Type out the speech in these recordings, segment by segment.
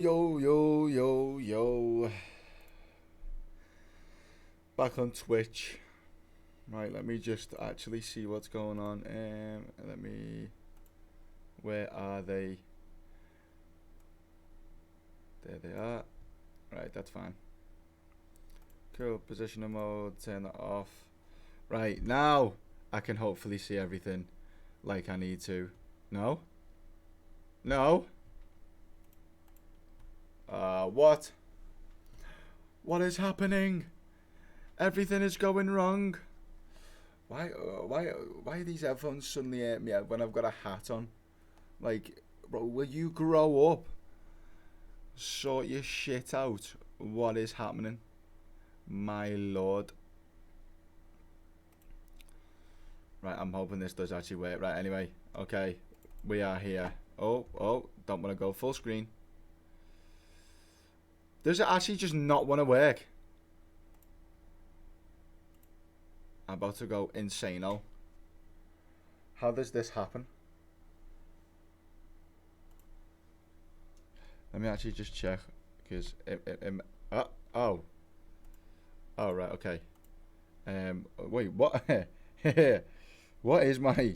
Yo, yo, yo, yo. Back on Twitch. Right, let me just actually see what's going on. Where are they? There they are. Right, that's fine. Cool, positioner mode, turn that off. Right, now I can hopefully see everything like I need to. No? No? What? What is happening? Everything is going wrong. Why are these headphones suddenly at me when I've got a hat on? Like, bro, will you grow up? Sort your shit out. What is happening? My lord. Right, I'm hoping this does actually work. Right, anyway. Okay, we are here. Oh, don't want to go full screen. Does it actually just not want to work? I'm about to go insane-o. How does this happen? Let me actually just check, because oh, right, okay. Wait, what? What is my?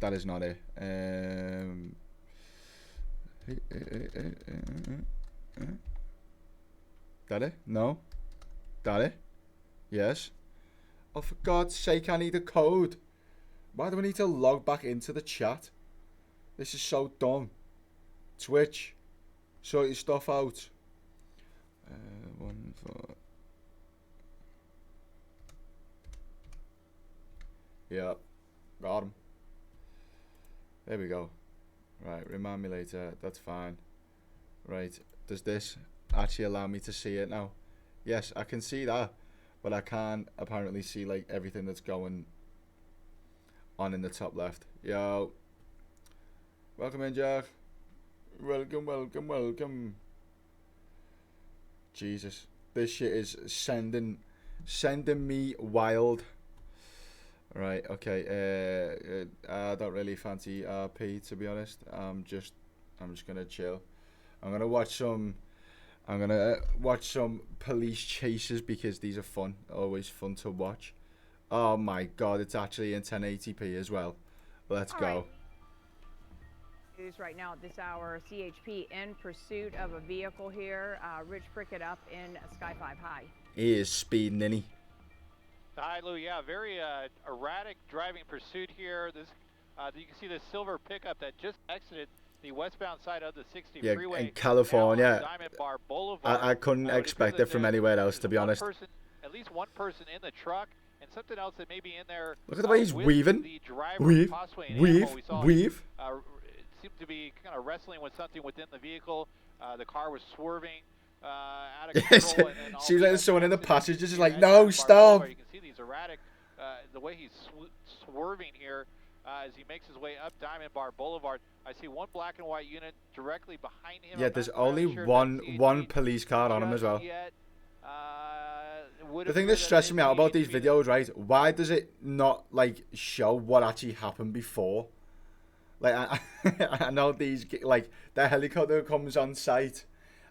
That is not it. That it? No. That it? Yes. Oh, for God's sake, I need a code. Why do I need to log back into the chat? This is so dumb. Twitch, sort your stuff out. One for. Yep, got him. There we go. Right, remind me later. That's fine. Right, does this actually allow me to see it now? Yes, I can see that, but I can't apparently see like everything that's going on in the top left. Yo, welcome in, Jack. Welcome. Jesus, this shit is sending me wild. Right, okay. I don't really fancy RP, to be honest. I'm just gonna chill. I'm gonna watch some police chases because these are fun. Always fun to watch. Oh my god, it's actually in 1080p as well. Let's go. Right. News right now at this hour, CHP in pursuit of a vehicle here. Rich Prickett up in Sky 5 High. He is speeding, isn't he? Hi, Lou. Yeah, very erratic driving pursuit here. This, you can see the silver pickup that just exited the westbound side of the 60 freeway. In California. Diamond Bar Boulevard. I couldn't expect it from anywhere else, to be honest. At least one person in the truck, and something else that may be in there. Look at the way he's weaving. Weave. Seemed to be kind of wrestling with something within the vehicle. The car was swerving out of control. Seems like there's someone in the passage just like, no, stop. You can see these erratic, the way he's swerving here as he makes his way up Diamond Bar Boulevard. I see one black and white unit directly behind him. Yeah, there's only one police car on him as well. The thing that's stressing me out about these videos, right? Why does it not like show what actually happened before? Like I know these, like the helicopter comes on site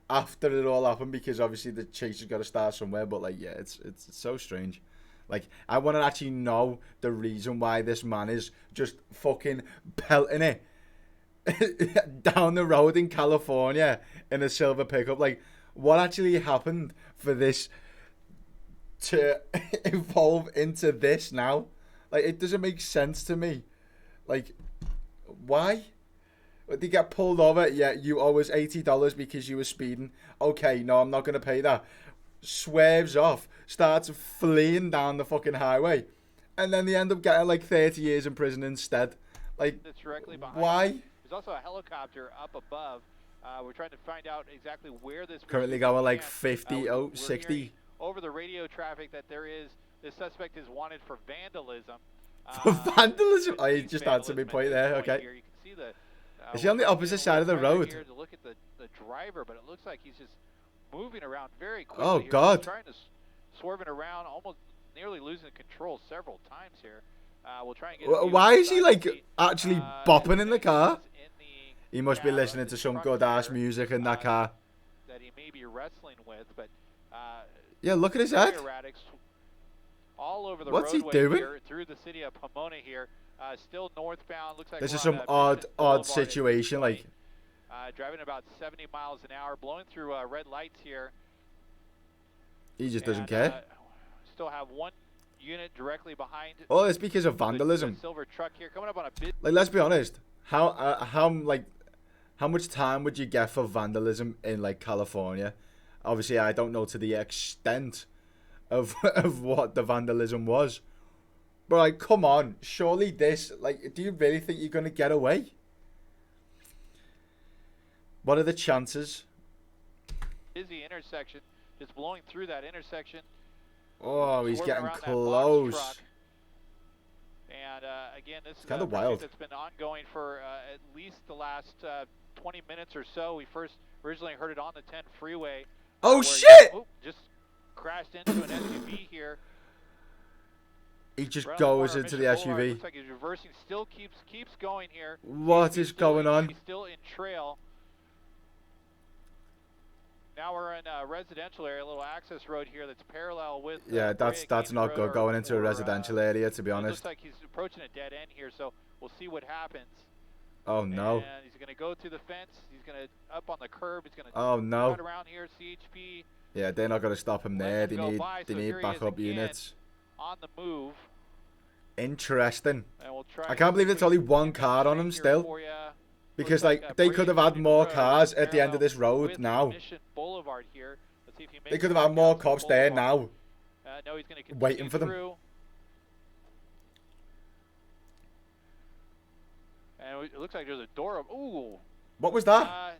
after it all happened because obviously the chase has got to start somewhere. But like, yeah, it's so strange. Like I want to actually know the reason why this man is just fucking pelting it down the road in California in a silver pickup. Like, what actually happened for this to evolve into this now? Like, it doesn't make sense to me. Like, why? They get pulled over. Yeah, you owe us $80 because you were speeding. Okay, no, I'm not gonna pay that. Swerves off, starts fleeing down the fucking highway, and then they end up getting like 30 years in prison instead. Like, why? There's also a helicopter up above. We're trying to find out exactly where this. Currently going like 50, 60. Over the radio traffic that this suspect is wanted for vandalism. For vandalism? Oh, you just answered me point there. Okay. Here. You can see the. Is he on the opposite side of the road? Here to look at the driver, but it looks like he's just moving around very quickly. Oh God! He's trying to swerving around, almost nearly losing control several times here. We'll try and get. Why is he like actually bopping in the car? He must be cab of listening the to some truck good ass here, music in that car. that he may be wrestling with, but Yeah, look at his very head. erratic, all over the What's he roadway doing? here through the city of Pomona here. Still northbound. Looks like This we're is on, some Mission odd Boulevard at this situation. point. Like, Driving about 70 miles an hour, blowing through red lights here. he just doesn't And, care. Still have one unit directly behind. Oh, it's because of the vandalism. silver truck here coming up on a bit. Like, let's be honest. How much time would you get for vandalism in like California? Obviously, I don't know to the extent of of what the vandalism was, but like, come on, surely this, like, do you really think you're gonna get away? What are the chances? Busy intersection, just blowing through that intersection. Oh, he's swerving getting around that box close. truck. And again, this is kinda a pursuit wild. that's been ongoing for at least the last 20 minutes or so. We first originally heard it on the 10 freeway. Oh where shit! just crashed into an SUV here. He just Right on the goes corner of into the Mission Boulevard. SUV. Looks like he's reversing, still keeps going here. What He's is still going in- on? He's still in trail. Now we're in a residential area, a little access road here that's parallel with. Yeah, that's Brea-Gaines not Road good going into a or, residential area, to be it honest. looks like he's approaching a dead end here, so we'll see what happens. Oh no. And he's going to go through the fence. He's going to up on the curb. He's going to Oh no. cut around here. CHP Yeah, they're not gonna stop him there. let They him go need by, they so need here he is backup again units. on the move. Interesting. And we'll try I can't believe there's only one car on him still. Because like they could have had more cars at the end of this road now. Mission Boulevard here. Let's see if he They makes could it have had back more out to cops there Boulevard. now. No, he's going to waiting for them. through. And it looks like there's a door. Ooh. What was that?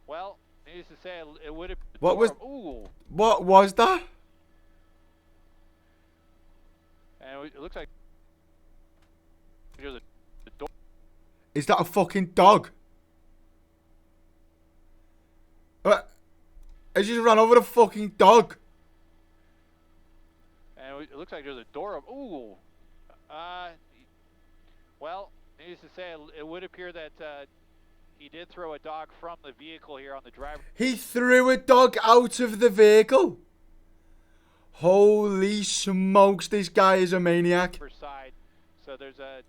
Well, needless to say, it would have. What was- Ooh. What was that? And it looks like there's a door. Is that a fucking dog? What? I just ran over the fucking dog. And it looks like there's a door. Ooh. Well, needless to say, it would appear that he did throw a dog from the vehicle here on the driver. He threw a dog out of the vehicle. Holy smokes, this guy is a maniac. Side. So there's a.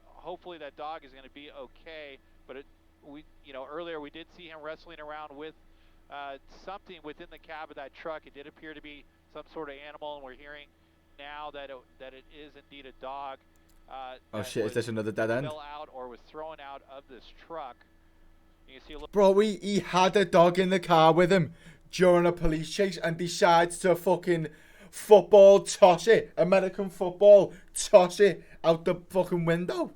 Hopefully that dog is going to be okay. But earlier we did see him wrestling around with something within the cab of that truck. It did appear to be some sort of animal, and we're hearing now that it is indeed a dog. Oh shit, is this another dead end? Fell out or was thrown out of this truck. You can see a little. Bro, he had a dog in the car with him during a police chase and decides to fucking football toss it, American football, toss it out the fucking window.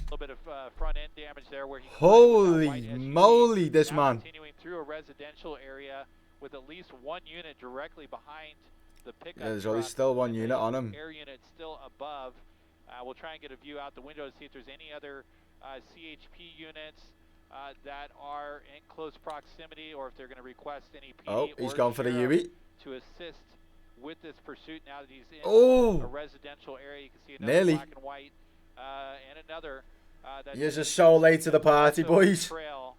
Little bit of front end damage there where he Holy moly, this now man. continuing through a residential area with at least one unit directly behind the pickup Yeah, there's only truck, still one and unit the on him. air unit still above. We'll try and get a view out the window to see if there's any other CHP units that are in close proximity, or if they're going to request any PD Oh, he's or gone for the sheriff Yui. to assist with this pursuit now that he's in a Oh, residential area. You can see another nearly. black and white and another that's You're just so late to the party, also boys. trail.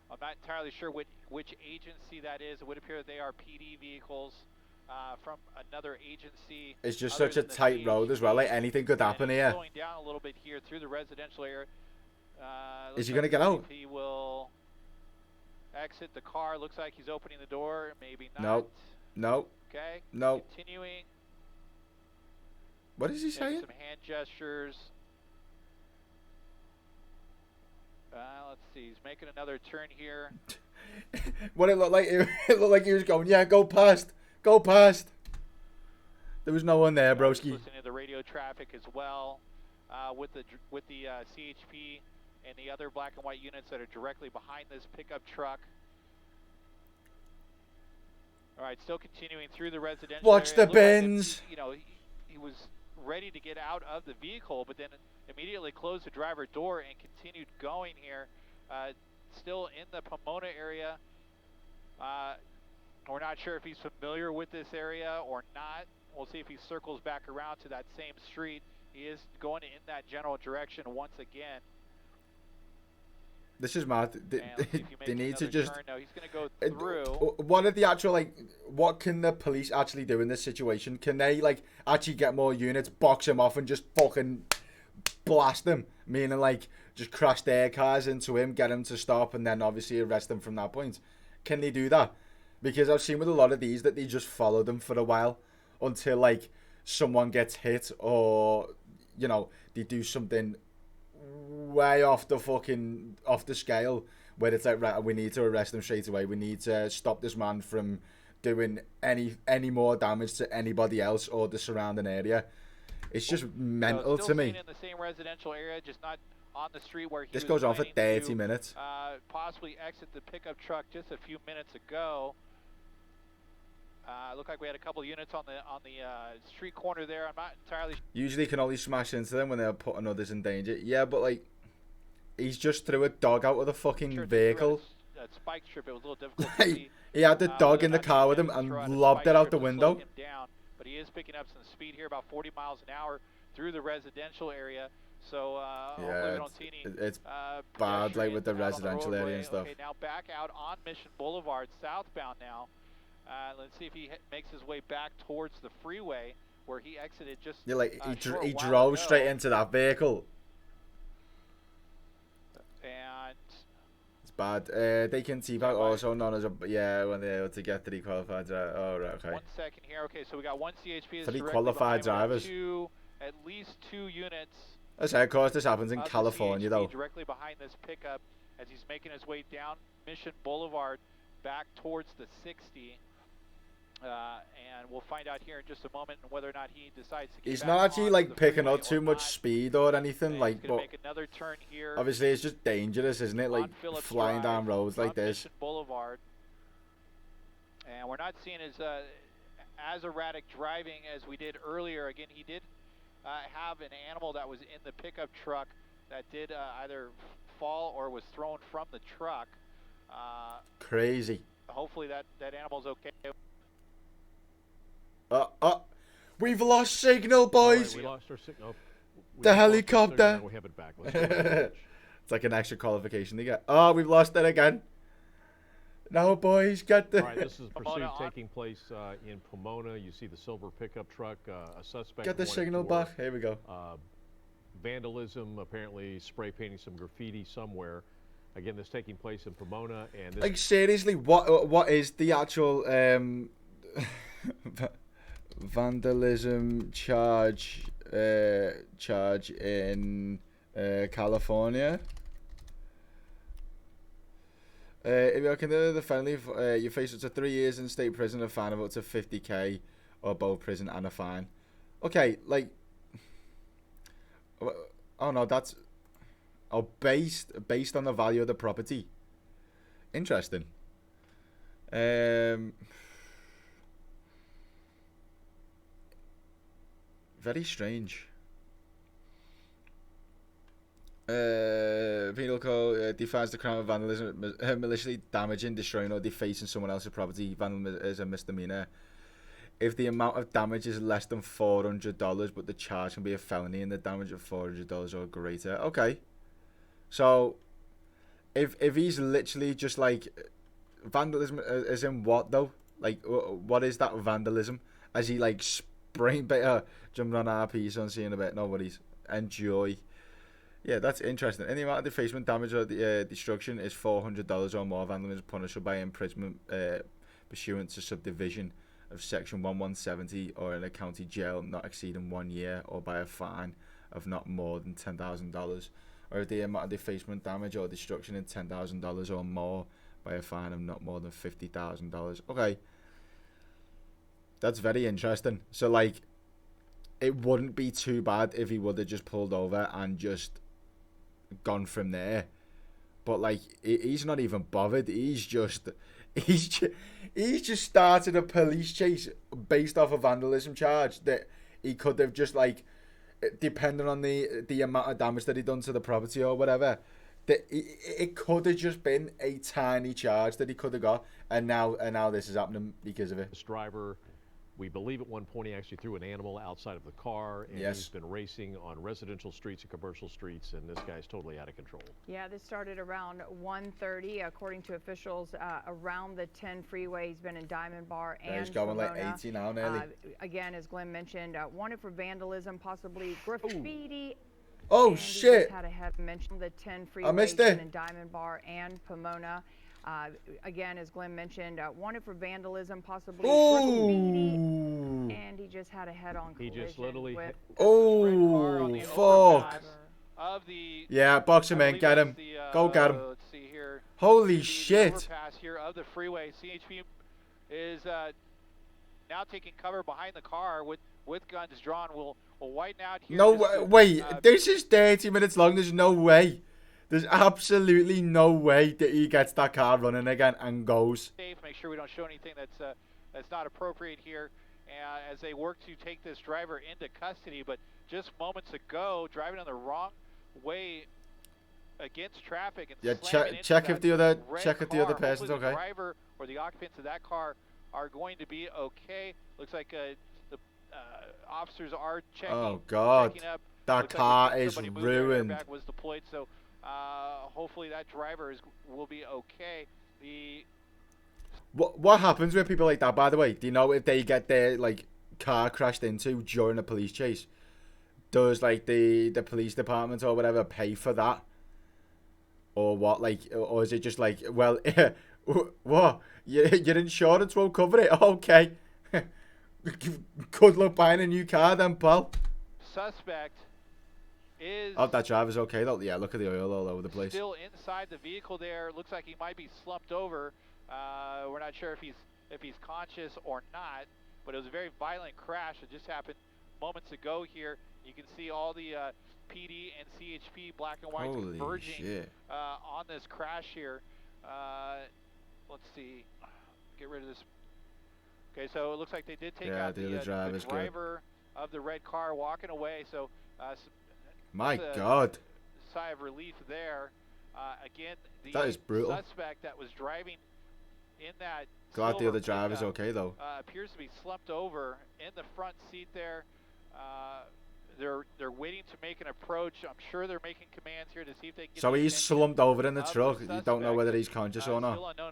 I'm not entirely sure which agency that is. It would appear that they are PD vehicles from another agency. It's just other such a than the tight road as well. Like anything could And happen he's here. slowing down a little bit here through the residential area. Is he looks gonna get like out? He will exit the car. Looks like he's opening the door. Maybe not. Nope. No, Okay. no. Continuing. What is he Making saying? some hand gestures. Let's see. He's making another turn here. What it looked like? It looked like he was going, yeah, go past, go past. There was no one there, broski. Listening to the radio traffic as well, with the CHP and the other black and white units that are directly behind this pickup truck. All right, still continuing through the residential Watch area. the It looked like that, bins. he was ready to get out of the vehicle, but then immediately closed the driver door and continued going here. Still in the Pomona area. We're not sure if he's familiar with this area or not. We'll see if he circles back around to that same street He is going in that general direction once again. This is mad. They need to just. No, he's going to go through. What are the actual, like, what can the police actually do in this situation? Can they, like, actually get more units, box him off, and just fucking blast him? Meaning, like, just crash their cars into him, get him to stop, and then obviously arrest him from that point. Can they do that? Because I've seen with a lot of these that they just follow them for a while until, like, someone gets hit or, you know, they do something way off the scale where it's like, right, we need to arrest him straight away. We need to stop this man from doing any more damage to anybody else or the surrounding area. It's just mental to me. In the same residential area, just not on the street where he this goes on for 30 minutes. Possibly exit the pickup truck just a few minutes ago. Looked like we had a couple of units on the street corner there. I'm not entirely. Usually, can only smash into them when they're putting others in danger. Yeah, but like, he's just threw a dog out of the fucking vehicle. That spike strip, it was a little difficult to see. He had the dog in the car with him and lobbed it out the window. Down, but he is picking up some speed here, about 40 miles an hour through the residential area. So hopefully we don't see any. It's bad, like with the residential area and stuff. Okay, now back out on Mission Boulevard, southbound now. Let's see if he makes his way back towards the freeway where he exited just. Yeah, like he drove straight into that vehicle. And it's bad. They can T-Pack also known as when they're able to get 3 qualified drivers. Oh, right, okay. 1 second here. Okay, so we got 1 CHP. 3 qualified drivers. At least 2 units. I say, of course, this happens in California, though. Directly behind this pickup as he's making his way down Mission Boulevard back towards the 60. And we'll find out here in just a moment whether or not he decides to. He's not actually like picking up too much speed or anything, like. But make another turn here. Obviously, it's just dangerous, isn't it? Like flying down roads like this. Mission Boulevard. And we're not seeing as erratic driving as we did earlier. Again, he did have an animal that was in the pickup truck that did either fall or was thrown from the truck. Crazy. Hopefully that animal's okay. We've lost signal, boys. Right, we lost our signal. The helicopter. We have it back. It's like an extra qualification they get. Oh, we've lost it again. No, boys, get the. All right, this is pursuit taking place in Pomona. You see the silver pickup truck. A suspect. Get the signal back. Here we go. Vandalism, apparently spray painting some graffiti somewhere. Again, this taking place in Pomona, and this like seriously, what is the actual vandalism charge in California? If you're convicted of the felony, you face up to 3 years in state prison, a fine of up to $50,000, or both prison and a fine. Okay, like, oh no, that's based on the value of the property. Interesting. Very strange. Penal Code defines the crime of vandalism, maliciously damaging, destroying, or defacing someone else's property. Vandalism is a misdemeanor if the amount of damage is less than $400, but the charge can be a felony and the damage of $400 or greater. Okay, so if he's literally just like vandalism, as in what though? Like, what is that vandalism? As he like spraying better, jumping on RP, so seeing a bit. Nobody's enjoy. Yeah, that's interesting. Any amount of defacement, damage, or destruction is $400 or more. Vandalism is punishable by imprisonment pursuant to subdivision of Section 1170 or in a county jail not exceeding 1 year, or by a fine of not more than $10,000. Or if the amount of defacement, damage, or destruction is $10,000 or more, by a fine of not more than $50,000. Okay. That's very interesting. So, like, it wouldn't be too bad if he would have just pulled over and just gone from there, but like he's not even bothered. He's just started a police chase based off a vandalism charge that he could have just, like, depending on the amount of damage that he done to the property or whatever, that it could have just been a tiny charge that he could have got, and now this is happening because of it. This driver, We believe at one point he actually threw an animal outside of the car, and Yes. he's been racing on residential streets and commercial streets, and this guy's totally out of control. Yeah, this started around 1:30, according to officials around the 10 freeway. He's been in Diamond Bar and He's going like Pomona. 80 now, nearly. Again, as Glenn mentioned, wanted for vandalism, possibly graffiti. Oh, and he shit. just had a head mention the 10 freeway. missed He's it. been in Diamond Bar and Pomona. Again, as Glenn mentioned, wanted for vandalism, possibly graffiti. Ooh. And he just had a head-on He collision just literally with Oh, fuck. Of the, Yeah, box him I in. believe Get that's him. the, Go get him. Let's see here. Holy The shit. overpass here of the freeway. CHP is now taking cover behind the car with guns drawn. We'll widen out here. No just way. to, Wait, this is 30 minutes long. There's no way. There's absolutely no way that he gets that car running again and goes. safe. Make sure we don't show anything that's not appropriate here. As they work to take this driver into custody, but just moments ago, driving on the wrong way against traffic and Yeah, slamming into check that if the other red check if the other car. person's Hopefully okay. The driver or the occupants of that car are going to be okay. Looks like the officers are checking. Oh God, checking up. that Looks car like is somebody moved, their ruined. airbag was deployed, so hopefully that driver will be okay. What happens with people like that, by the way? Do you know if they get their like car crashed into during a police chase? Does like the police department or whatever pay for that? Or what? Like, or is it just like, well, what? Your insurance won't cover it? Okay. Good luck buying a new car then, pal. Suspect is Oh, that driver's okay though. Yeah, look at the oil all over the place. still inside the vehicle there. Looks like he might be slumped over. We're not sure if he's conscious or not, but it was a very violent crash that just happened moments ago here. You can see all the PD and CHP black and white Holy converging shit. on this crash here. Let's see. Get rid of this. Okay, so it looks like they did take Yeah, out the other the driver's good. driver of the red car walking away. So My that's a God. sigh of relief there. Again, the That is brutal. suspect that was driving in that Glad the silver other driver's pickup, okay though. appears to be slumped over in the front seat there. They're waiting to make an approach. I'm sure they're making commands here to see if they can get So the he's attention slumped over in the of the truck. You don't know suspect. whether he's conscious or not. Still unknown.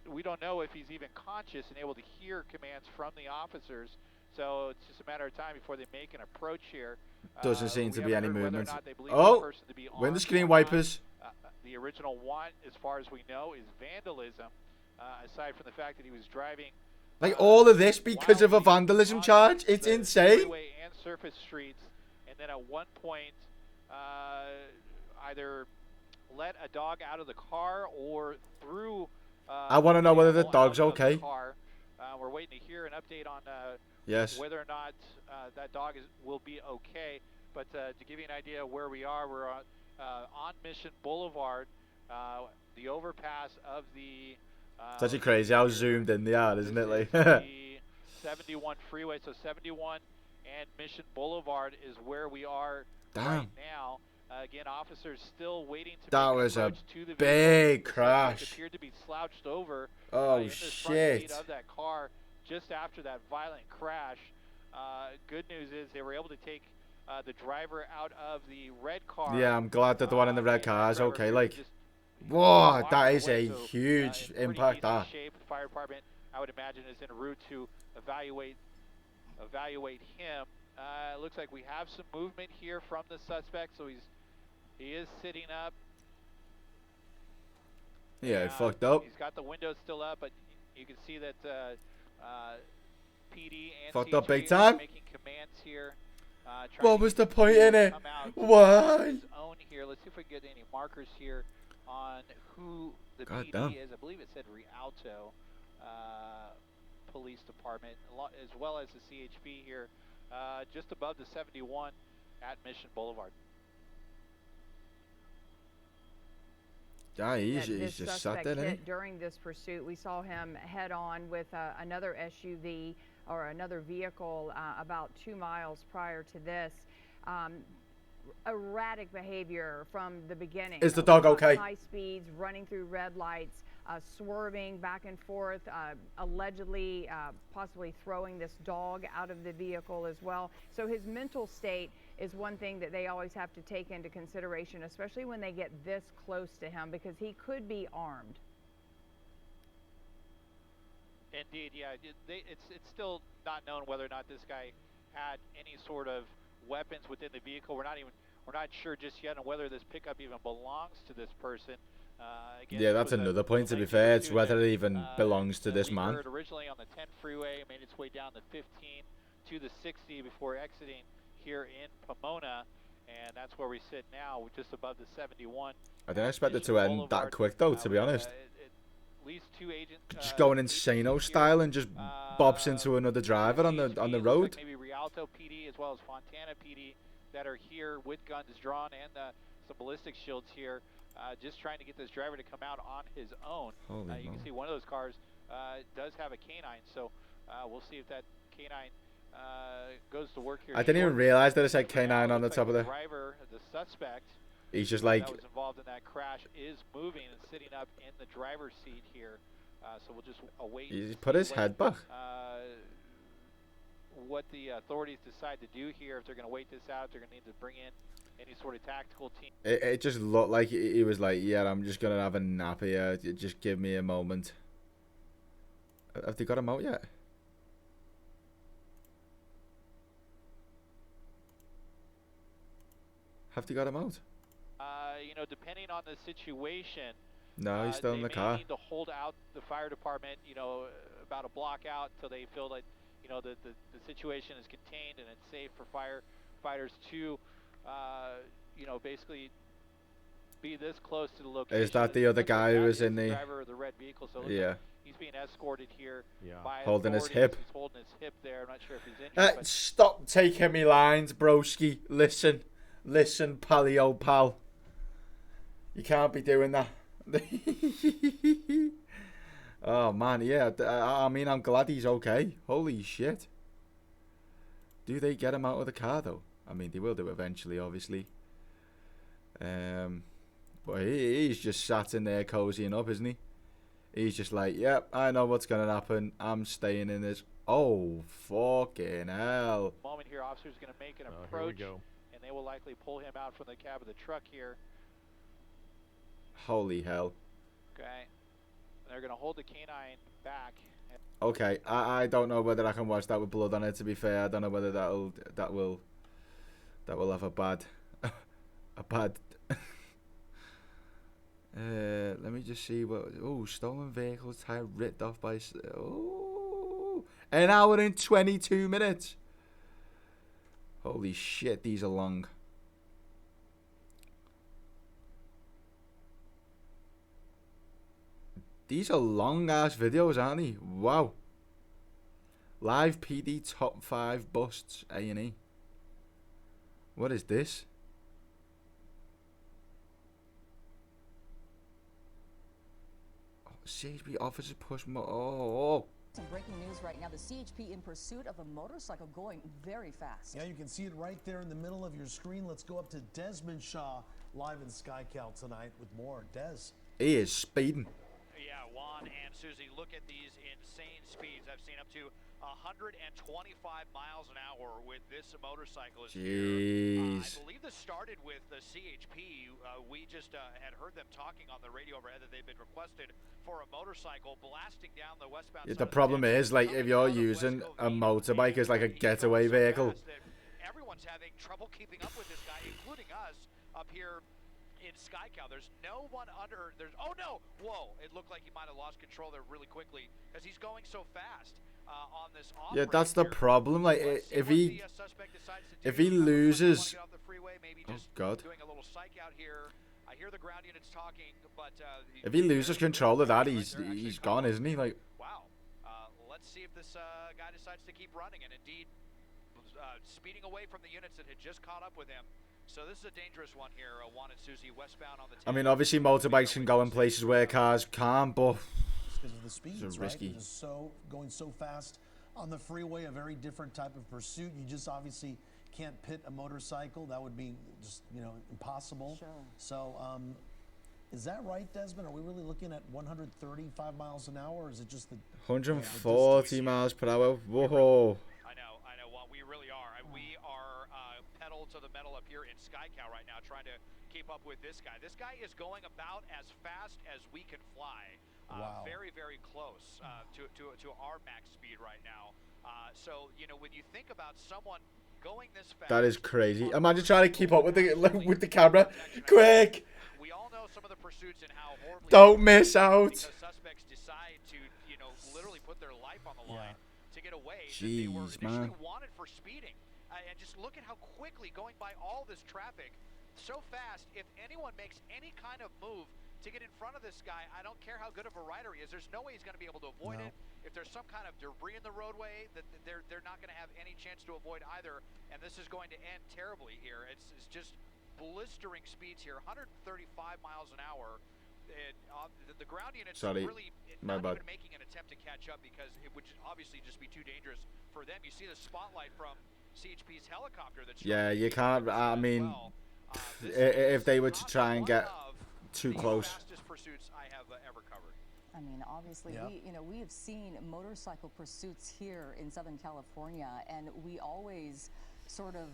We don't know if he's even conscious and able to hear commands from the officers. So it's just a matter of time before they make an approach here. Doesn't seem We to be haven't any heard whether or movement. not they believe Oh, this person to be armed windscreen or not. wipers. The original one, as far as we know, is vandalism. Aside from the fact that he was driving Like all of this because of a wildly vandalism on charge? It's the insane. freeway and surface streets, and then at one point either let a dog out of the car or threw. I wanna know whether the animal dog's out of the okay. car. We're waiting to hear an update on Yes. whether or not that dog will be okay. But to give you an idea of where we are, we're on Mission Boulevard, the overpass of the. It's actually crazy how zoomed in they are, isn't it? Like, the 71 freeway, so 71 and Mission Boulevard is where we are right damn. now. Again, officers still waiting to That make an was a approach to the big vehicle. The suspect crash. appeared to be slouched over Oh in the front shit. seat of that car just after that violent crash. Good news is they were able to take the driver out of the red car. Yeah, I'm glad that the one in the red and that car is driver okay. was Like, just whoa, walking that is away, a so, huge in pretty impact. decent That. shape. Fire department, I would imagine, is en route to evaluate him. It looks like we have some movement here from the suspect, so he is sitting up. Yeah, and, fucked up. He's got the windows still up, but you can see that PD and Fucked up CHP big are time. making commands here. What was the point in it? Why? Why? Own here. Let's see if we can get any markers here on who the God PD damn. is. I believe it said Rialto Police Department, as well as the CHP here, just above the 71 at Mission Boulevard. Yeah, he's This just sat suspect there, hit isn't during this pursuit. We saw him head on with another SUV or another vehicle about 2 miles prior to this. Erratic behavior from the beginning. Is the dog okay? High speeds, running through red lights. swerving back and forth, allegedly possibly throwing this dog out of the vehicle as well. So his mental state is one thing that they always have to take into consideration, especially when they get this close to him, because he could be armed. Indeed, yeah. It's still not known whether or not this guy had any sort of weapons within the vehicle. We're not sure just yet on whether this pickup even belongs to this person. Again, yeah, that's another point. To be fair, it's whether it even belongs to this man. Heard originally on the 10 freeway, made its way down the 15 to the 60 before exiting here in Pomona, and that's where we sit now, just above the 71. I didn't expect it to end that quick, though. To be honest. At least 2 agents just going insano style and just bobs into another driver on the road. Like maybe Rialto PD as well as Fontana PD that are here with guns drawn and some ballistic shields here, just trying to get this driver to come out on his own. You can see one of those cars does have a canine, so we'll see if that canine goes to work here. I didn't even realize that it said canine on the top of the driver. The suspect. He's just like, that was involved in that crash is moving and sitting up in the driver's seat here. So we'll just await. He put his head back. What the authorities decide to do here, if they're going to wait this out, they're going to need to bring in any sort of tactical team. It just looked like he was like, yeah, I'm just going to have a nap here. Just give me a moment. Have they got him out yet? Have they got him out? You know, depending on the situation. No, he's still in the car. They need to hold out the fire department, you know, about a block out until they feel like, you know, the situation is contained and it's safe for firefighters to, you know, basically be this close to the location. Is that the other guy who was in the driver of the red vehicle? So yeah, he's being escorted here. By holding his hip. He's holding his hip there. I'm not sure if he's injured. Stop taking me lines, broski. Listen, pally old pal. You can't be doing that. Oh man, yeah. I mean, I'm glad he's okay. Holy shit. Do they get him out of the car though? I mean, they will do eventually, obviously. But he's just sat in there cozying up, isn't he? He's just like, yep, I know what's gonna happen. I'm staying in this. Oh, fucking hell. Moment here, officer's gonna make an approach, and they will likely pull him out from the cab of the truck here. Holy hell. Okay. They're going to hold the canine back. Okay, I don't know whether I can watch that with blood on it, to be fair. I don't know whether that will have a bad let me just see what. Oh, stolen vehicles tire ripped off by. Oh, an hour and 22 minutes. Holy shit, these are long. These are long ass videos, aren't they? Wow. Live PD top 5 busts A&E. What is this? Oh, CHP officers push Some breaking news right now. The CHP in pursuit of a motorcycle going very fast. Yeah, you can see it right there in the middle of your screen. Let's go up to Desmond Shaw live in SkyCal tonight with more. Des. He is speeding. Yeah, Juan and Susie, look at these insane speeds. I've seen up to 125 miles an hour with this motorcyclist. Jeez. I believe this started with the CHP. We just had heard them talking on the radio overhead that they've been requested for a motorcycle blasting down the westbound side. The problem is, like, if you're using a motorbike as like a getaway vehicle. Everyone's having trouble keeping up with this guy, including us up here in SkyCal. There's no one under. Oh no! Whoa! It looked like he might have lost control there really quickly because he's going so fast on this. Yeah, that's the problem. Like, if he loses. Oh God. Doing a little psych out here. I hear the ground units talking, but if he loses control of that, he's gone, isn't he? Like. Wow. Let's see if this guy decides to keep running, and indeed, speeding away from the units that had just caught up with him. So this is a dangerous one here, Juan and Susie, westbound on the. I mean, obviously motorbikes can go in places where cars can't, but because of the speeds, it's risky. Right? It's going so fast on the freeway, a very different type of pursuit. You just obviously can't pit a motorcycle. That would be just, you know, impossible. Sure. So Is that right, Desmond? Are we really looking at 135 miles an hour, or is it just the 140 miles per hour. Whoa. I know. Well, we really are. We are pedal to the metal up here in SkyCal right now, trying to keep up with this guy. This guy is going about as fast as we can fly. Wow. Very, very close to our max speed right now. So, you know, when you think about someone going this fast, That is crazy. Imagine trying to keep up with the camera. Quick! we all know some of the pursuits and how horribly Don't miss out. because suspects decide to, you know, literally put their life on the line to get away. Jeez, They were initially man. wanted for speeding. And just look at how quickly going by all this traffic so fast. If anyone makes any kind of move to get in front of this guy, I don't care how good of a rider he is, there's no way he's going to be able to avoid it. If there's some kind of debris in the roadway, that they're not going to have any chance to avoid either, and this is going to end terribly here. It's just blistering speeds here, 135 miles an hour. The ground units really my not bad. even making an attempt to catch up because it would obviously just be too dangerous for them. You see the spotlight from CHP's helicopter that's Yeah, you can't. I mean, if they were to try and get too close. fastest pursuits I have ever covered. I mean, obviously, we have seen motorcycle pursuits here in Southern California, and we always sort of,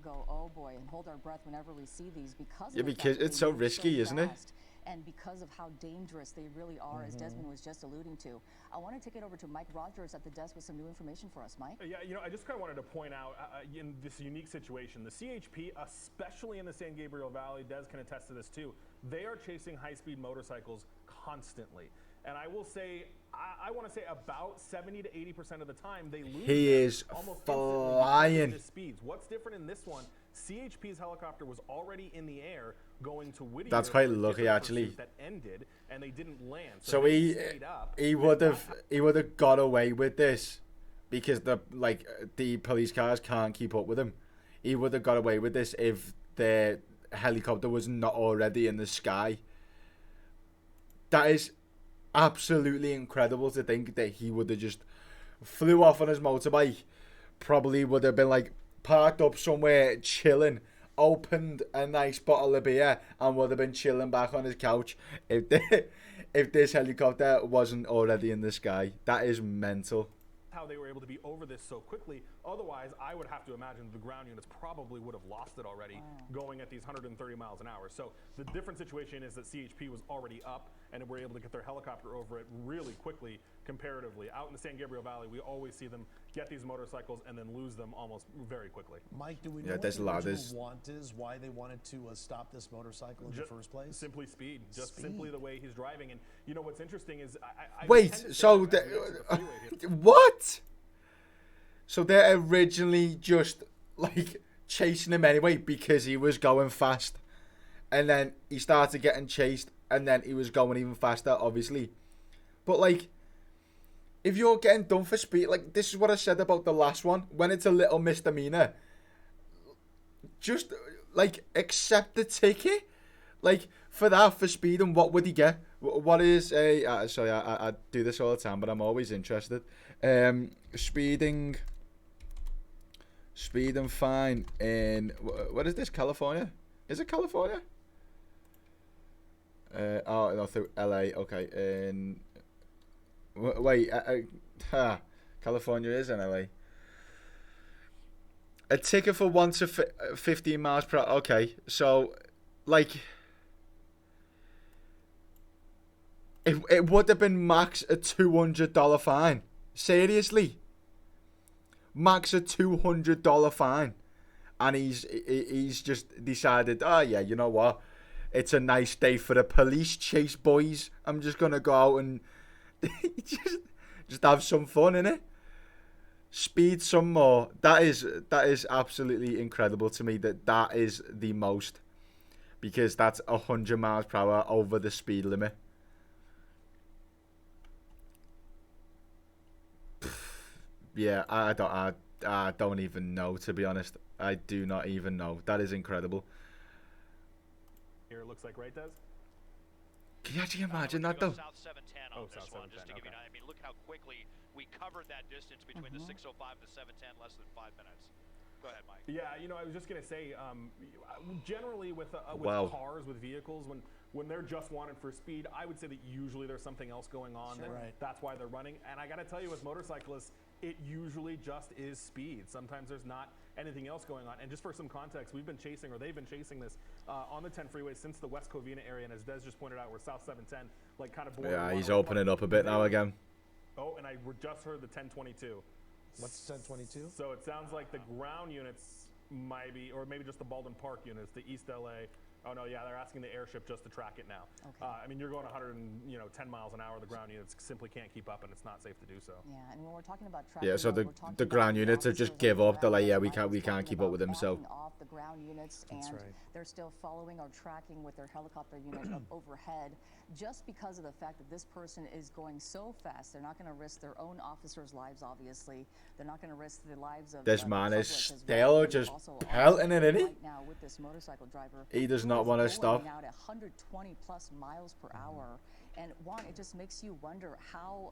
go, oh boy, and hold our breath whenever we see these because of the fact because that it's they so move risky, isn't it? fast, and because of how dangerous they really are, as Desmond was just alluding to. I want to take it over to Mike Rogers at the desk with some new information for us. Mike? Yeah, I just kind of wanted to point out in this unique situation, the CHP, especially in the San Gabriel Valley, Des can attest to this too, they are chasing high-speed motorcycles constantly. And I will say, I want to say about 70 to 80% of the time, they lose He them is almost flying. instantly because of the speeds. What's different in this one, CHP's helicopter was already in the air going to Whittier. That's quite for a lucky, different actually. pursuit that ended, and they didn't land. So they stayed up. he would have got away with this because the police cars can't keep up with him. He would have got away with this if the helicopter was not already in the sky. That is absolutely incredible to think that he would have just flew off on his motorbike, probably would have been parked up somewhere chilling, opened a nice bottle of beer, and would have been chilling back on his couch if this helicopter wasn't already in the sky. That is mental. How they were able to be over this so quickly. Otherwise, I would have to imagine the ground units probably would have lost it already going at these 130 miles an hour. So the different situation is that CHP was already up and were able to get their helicopter over it really quickly comparatively. Out in the San Gabriel Valley, we always see them get these motorcycles and then lose them almost very quickly. Mike, do we know Yeah, what there's the a lot. original want is, why they wanted to stop this motorcycle in the first place? Simply speed. Just simply the way he's driving. And you know what's interesting is I Wait, tend to say so that as we enter the freeway here- what? So they're originally just chasing him anyway because he was going fast, and then he started getting chased, and then he was going even faster, obviously. But if you're getting done for speed, this is what I said about the last one. When it's a little misdemeanor, just accept the ticket. For that, for speeding, what would he get? What is a sorry, I do this all the time, but I'm always interested. Speeding fine in what is this? California? Is it California? Oh no, through LA. Okay. Wait. California is in LA. A ticket for 1 to 15 miles per hour. Okay, so it would have been max a $200 fine. Seriously, max a $200 fine, and he's just decided, oh yeah, you know what? It's a nice day for the police chase, boys. I'm just gonna go out and just have some fun, innit? Speed some more. That is absolutely incredible to me. That is the most, because that's 100 miles per hour over the speed limit. Yeah, I don't even know, to be honest. I do not even know. That is incredible. Here it looks like, right, Des? Can you actually imagine We're that gonna though? go South 710 on this South one, just to 710, give you an idea. I mean, look how quickly we covered that distance between the 605 and the 710, less than 5 minutes. Go ahead, Mike. Yeah, you know, I was just gonna say, generally with Wow. cars, with vehicles, when they're just wanted for speed, I would say that usually there's something else going on. Sure. Right. That's why they're running. And I gotta tell you, with motorcyclists, it usually just is speed. Sometimes there's not anything else going on. And just for some context, we've been chasing, or they've been chasing this on the 10 freeway since the West Covina area. And as Des just pointed out, we're South 710, like kind of border. Yeah, he's Monterey opening Park. up a bit now again. Oh, and I just heard the 1022. What's 1022? So it sounds like the ground units might be, or maybe just the Baldwin Park units, the East LA. Oh no, yeah, they're asking the airship just to track it now. Okay. I mean, you're going 10 miles an hour. The ground units simply can't keep up, and it's not safe to do so. Yeah, and when we're talking about tracking, Yeah, so we're talking the about ground the units have just officers give on the up. They're like, ground. yeah, Mike we is can't talking keep up with them. about So backing off the ground units, That's and right. they're still following or tracking with their helicopter unit up overhead, just because of the fact that this person is going so fast. They're not going to risk their own officers' lives. Obviously, they're not going to risk the lives of This the man is public as still well. just Also on pelting it, isn't he? right now with this motorcycle driver. He does who not is wanna going stop. Out at 120 plus miles per hour. And Juan, it just makes you wonder how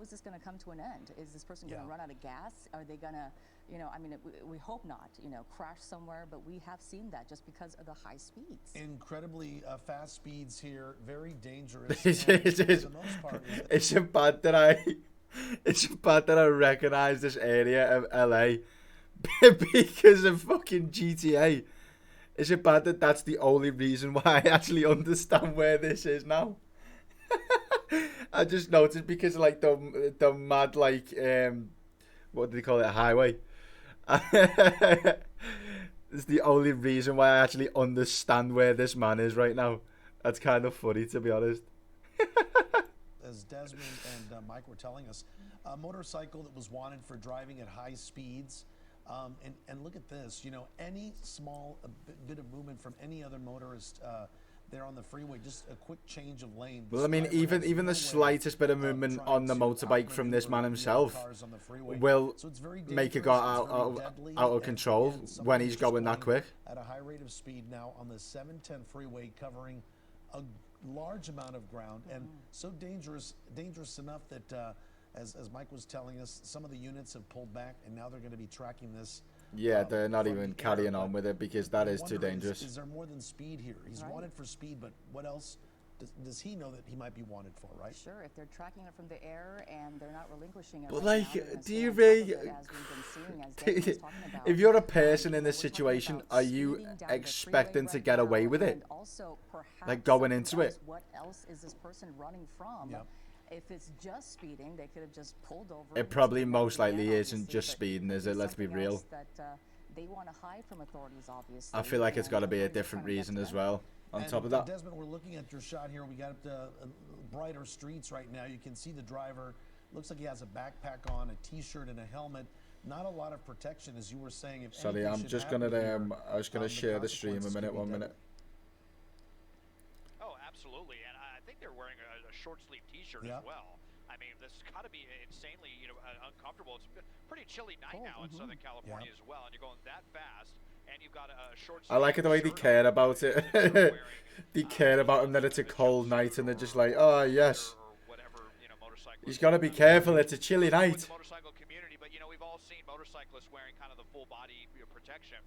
is this going to come to an end? Is this person going to Yeah. run out of gas? Are they going to, we hope not, crash somewhere, but we have seen that just because of the high speeds. Incredibly fast speeds here, very dangerous. It's and it's for the most part, it's bad that I recognize this area of LA because of fucking GTA. Is it bad that that's the only reason why I actually understand where this is now? I just noticed because like the mad like what do they call it, a highway? It's the only reason why I actually understand where this man is right now. That's kind of funny, to be honest. as Desmond and Mike were telling us, a motorcycle that was wanted for driving at high speeds. And look at this, any small bit of movement from any other motorist there on the freeway, just a quick change of lane. Well, I mean, even the slightest bit of movement on the motorbike from this man himself will make it go out of control when he's going that quick. At a high rate of speed now on the 710 freeway, covering a large amount of ground, and so dangerous enough that as Mike was telling us, some of the units have pulled back, and now they're going to be tracking this. Yeah, they're not from even the carrying air, on but with it because that I is too wonder dangerous. Is there more than speed here? He's Right. wanted for speed, but what else does he know that he might be wanted for, right? Sure, if they're tracking it from the air and they're not relinquishing it. But, right like, now, they're gonna do stay you on top of really- it, as we've been seeing, as Dave was talking about. If you're a person in this We're talking situation, about are you speeding down the expecting freeway to right get now, away with it? and also perhaps Like, going something into else. it? What else is this person running from? Yep. If it's just speeding, they could have just pulled over. It and probably taken most them likely down, isn't obviously, just but speeding, could is it? Let's be something real. else that they want to hide from authorities, obviously. I feel like it's got to and be a they're different trying to get reason to as them. well. On And, top of that, Desmond, we're looking at your shot here. We got brighter streets right now. You can see the driver. Looks like he has a backpack on, a T-shirt, and a helmet. Not a lot of protection, as you were saying. If sorry, anything I'm should just happen gonna here, I was gonna the share the stream a consequences minute, could be 1 deadly. minute. Oh, absolutely, and I think they're wearing a short sleeve T-shirt Yeah. as well. I mean, this has got to be insanely, uncomfortable. It's a pretty chilly night Cold, now in Southern California as well, and you're going that fast, and you've got a short. I like it the way they shirt care on, about it. and they're wearing, They care about him that it's a cold night, and they're just like, oh yes, or whatever, motorcyclists. he's got to be careful. It's a chilly With night. the motorcycle community, but we've all seen motorcyclists wearing kind of the full body protection.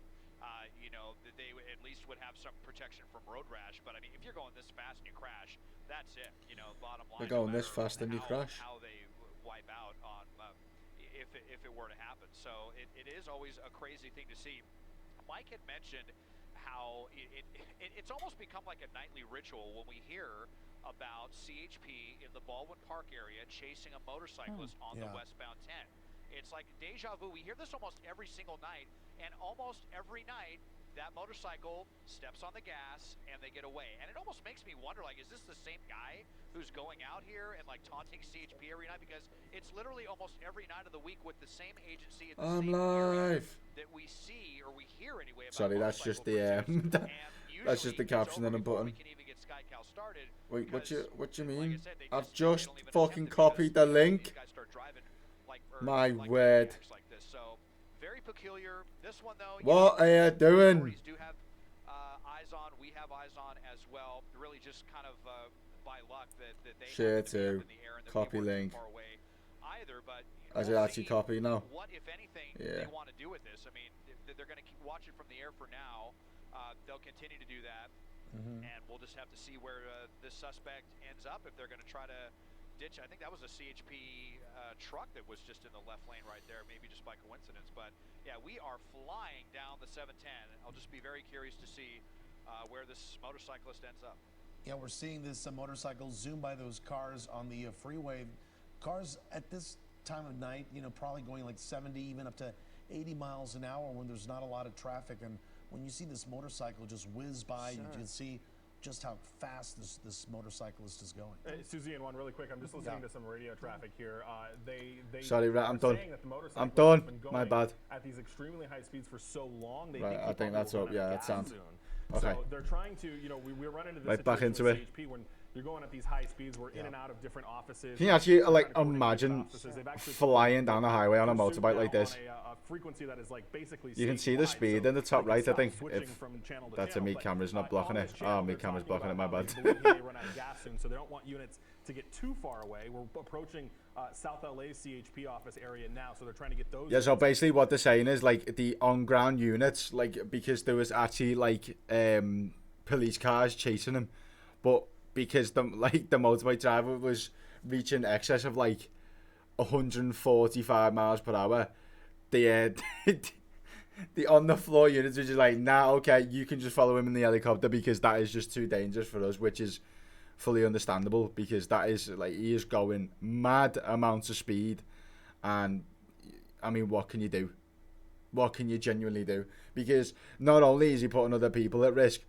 That they at least would have some protection from road rash. But I mean, if you're going this fast and you crash, that's it. Bottom line. You're going no this matter fast and you crash. How they wipe out on if it were to happen. So it is always a crazy thing to see. Mike had mentioned how it's almost become like a nightly ritual when we hear about CHP in the Baldwin Park area chasing a motorcyclist on the Yeah. westbound 10. It's like deja vu. We hear this almost every single night, and almost every night that motorcycle steps on the gas and they get away. And it almost makes me wonder, like, is this the same guy who's going out here and like taunting CHP every night? Because it's literally almost every night of the week with the same agency at the I'm same area live. that we see or we hear anyway about Sorry, that's just motorcycle the pursuits. And that's just the usually caption it's that I'm over before putting. we can even get SkyCal started, Wait, what because, you like I mean? said, they I've they just don't even fucking attempt it copied the because link. these guys start driving like, My like word. maniacs like this. So very peculiar. This one though. What are you doing? Authorities do have eyes on. We have eyes on as well. Really, just kind of by luck that they Share happen to be up to, in the air and that copy we weren't link. too far away either. But Is it we'll actually see copy now? what, if anything, Yeah. they want to do with this. I mean, they're going to watch it from the air for now. They'll continue to do that, and we'll just have to see where this suspect ends up if they're going to try to ditch. I think that was a CHP truck that was just in the left lane right there, maybe just by coincidence. But yeah, we are flying down the 710. I'll just be very curious to see where this motorcyclist ends up. Yeah, we're seeing this motorcycle zoom by those cars on the freeway. Cars at this time of night, you know, probably going like 70, even up to 80 miles an hour when there's not a lot of traffic. And when you see this motorcycle just whiz by, you can see just how fast this motorcyclist is going. Susie, and one really quick, I'm just listening to some radio traffic here. Sorry, right, I'm done. I'm done. My bad. At these extremely high speeds for so long, they right, I think that's up. Yeah, that sounds. Okay. So they're trying to, you know, we run into this right back into it. CHP when you're going at these high speeds. We're in and out of different offices. Can you actually like imagine flying down a highway on a motorbike like this? Frequency that is like basically you can see the speed in the top right, I think. If that's a me camera's not blocking it. Oh, me camera's blocking it, my bad. They run out of gas soon, so they don't want units to get too far away. We're approaching South LA's CHP office area now, so they're trying to get those. Yeah, so basically what they're saying is like the on-ground units, like because there was actually like police cars chasing him, but because the motorbike driver was reaching excess of like 145 miles per hour, the on the floor units were just like, nah, okay, you can just follow him in the helicopter because that is just too dangerous for us, which is fully understandable because that is like he is going mad amounts of speed, and I mean, what can you do? What can you genuinely do? Because not only is he putting other people at risk,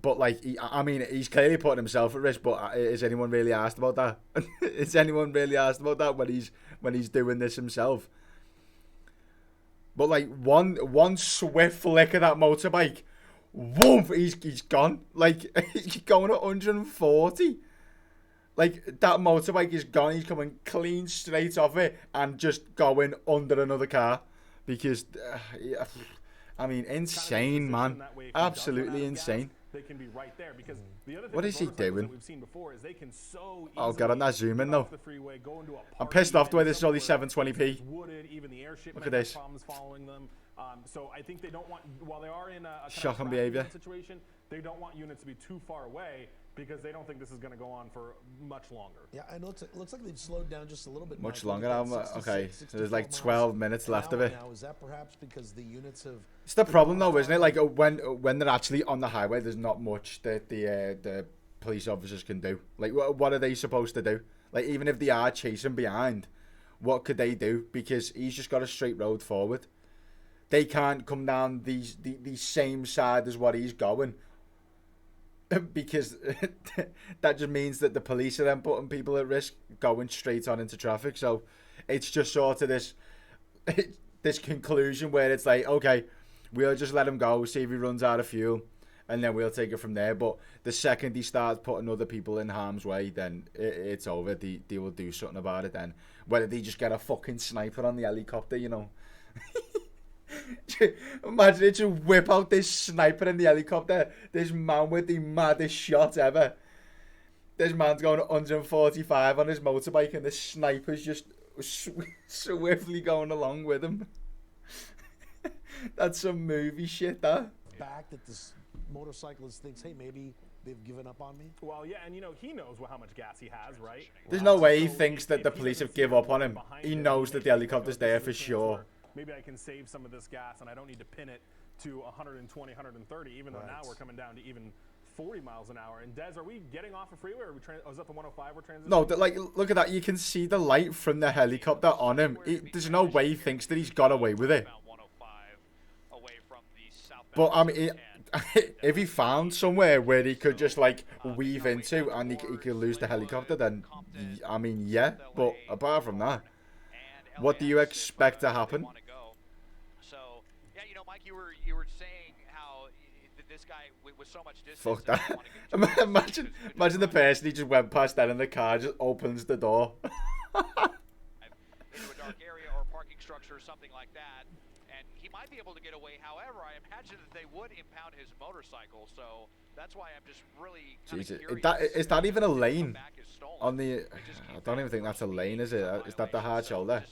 but like I mean, he's clearly putting himself at risk. But is anyone really asked about that? Is anyone really asked about that when he's doing this himself? But like one swift flick of that motorbike, whoomp, he's gone. Like he's going at 140. Like that motorbike is gone. He's coming clean straight off it and just going under another car because, I mean, insane, man. Absolutely insane. They can be right there because the other thing what is he doing? That we've seen before is they can so oh god, I'm not zooming though. The freeway, go into a I'm pissed off the way this is only 720p. Wooded, even the airship look at this. Problems following them. So I think they don't want, while they are in a shocking behavior situation, they don't want units to be too far away because they don't think this is going to go on for much longer. Yeah, I know it looks like they've slowed down just a little bit. Much longer now. Okay, so there's like 12 minutes left of it. Now, is that perhaps because the units have? It's the problem though, isn't it? Like when they're actually on the highway, there's not much that the police officers can do. Like what are they supposed to do? Like even if they are chasing behind, what could they do? Because he's just got a straight road forward. They can't come down the same side as what he's going. Because that just means that the police are then putting people at risk going straight on into traffic. So it's just sort of this conclusion where it's like, okay, we'll just let him go, see if he runs out of fuel, and then we'll take it from there. But the second he starts putting other people in harm's way, then it's over. They will do something about it then. Whether they just get a fucking sniper on the helicopter, you know. Imagine it, just whip out this sniper in the helicopter. This man with the maddest shot ever. This man's going 145 on his motorbike and the sniper's just swiftly going along with him. That's some movie shit, that. Back that this motorcyclist thinks, hey, maybe they've given up on me. Well, yeah, and you know, he knows how much gas he has, right? There's no way he thinks that the police have given up on him. He knows that the helicopter's there for sure. Maybe I can save some of this gas and I don't need to pin it to 120, 130, even though now we're coming down to even 40 miles an hour. And Des, are we getting off a freeway? Or are we is that the 105 we're transitioning? No, like, look at that. You can see the light from the helicopter on him. There's no way he thinks that he's got away with it. But, I mean, if he found somewhere where he could just, like, weave into and he could lose the helicopter, then, I mean, yeah. But apart from that, what do you expect to happen? So, yeah, you know, Mike, you were saying how this guy with so much distance. Fuck that. Imagine the person he just went past that in the car just opens the door. Into a dark area or a parking structure or something like that, and he might be able to get away. However, I imagine that they would impound his motorcycle, so that's why I'm just really Jesus, is that even a lane on the? I don't even think that's a lane, is it? Is that the hard shoulder?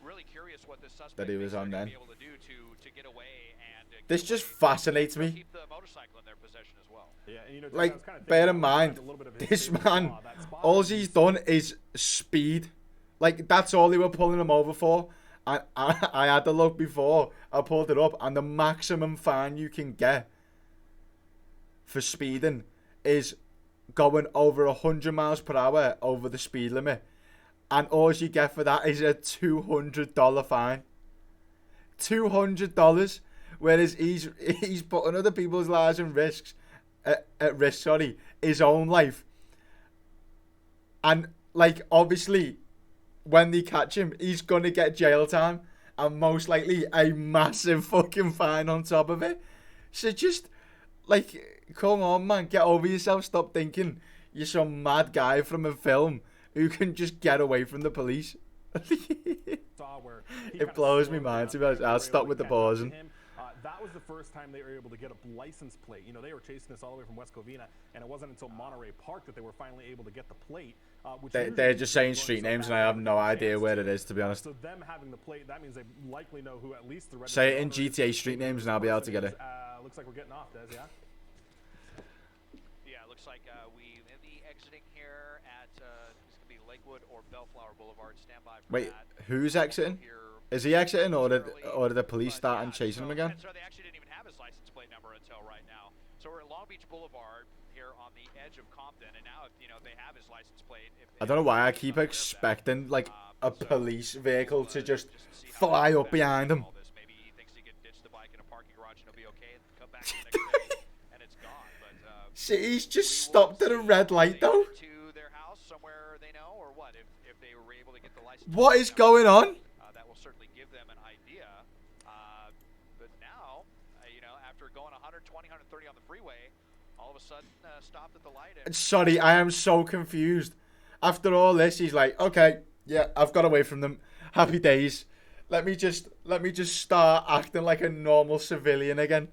really curious what this suspect that he was on then. be able to do to get away and This just fascinates me. keep the motorcycle in their possession as well. Yeah, and, you know, Like, I was kinda thinking bear in about mind, a little bit of his this favorite man, spot, that spot all that he's done is speed. Like, that's all they were pulling him over for. I had to look before I pulled it up, and the maximum fine you can get for speeding is going over 100 miles per hour over the speed limit. And all you get for that is a $200 fine. $200. Whereas he's putting other people's lives in at risk, his own life. And, like, obviously, when they catch him, he's going to get jail time. And most likely a massive fucking fine on top of it. So just, like, come on, man. Get over yourself. Stop thinking you're some mad guy from a film who can just get away from the police. It blows me mind, to be honest. I'll stop with the pausing. That was the first time they were able to get a license plate. You know, they were chasing this all the way from West Covina, and it wasn't until Monterey Park that they were finally able to get the plate. They're just saying street names, and I have no idea where it is, to be honest. So them having the plate, that means they likely know who at least the say it in GTA street names, and I'll be able to get it. Looks like we're getting off, Des, yeah? Yeah, it looks like we in the exiting here at it's gonna be Lakewood or Bellflower Boulevard. Stand by for Wait, that. who's exiting? Is he exiting, or did the police start and chasing him again? So they actually didn't even have his license plate number until right now. So we're at Long Beach Boulevard here on the edge of Compton, and now if they have his license plate. I don't know why I keep expecting like a police vehicle to just fly up behind him. Maybe he thinks he can ditch the bike in a parking garage and he'll be okay, and come back the next day and it's gone. But see, he's just stopped at a red light though. To their house somewhere they know, or what? If they were able to get the license. What is going on? That will certainly give them an idea. But now, after going 120, 130 on the freeway, all of a sudden stopped at the light. Sorry, I am so confused. After all this, he's like, okay, yeah, I've got away from them. Happy days. Let me just start acting like a normal civilian again.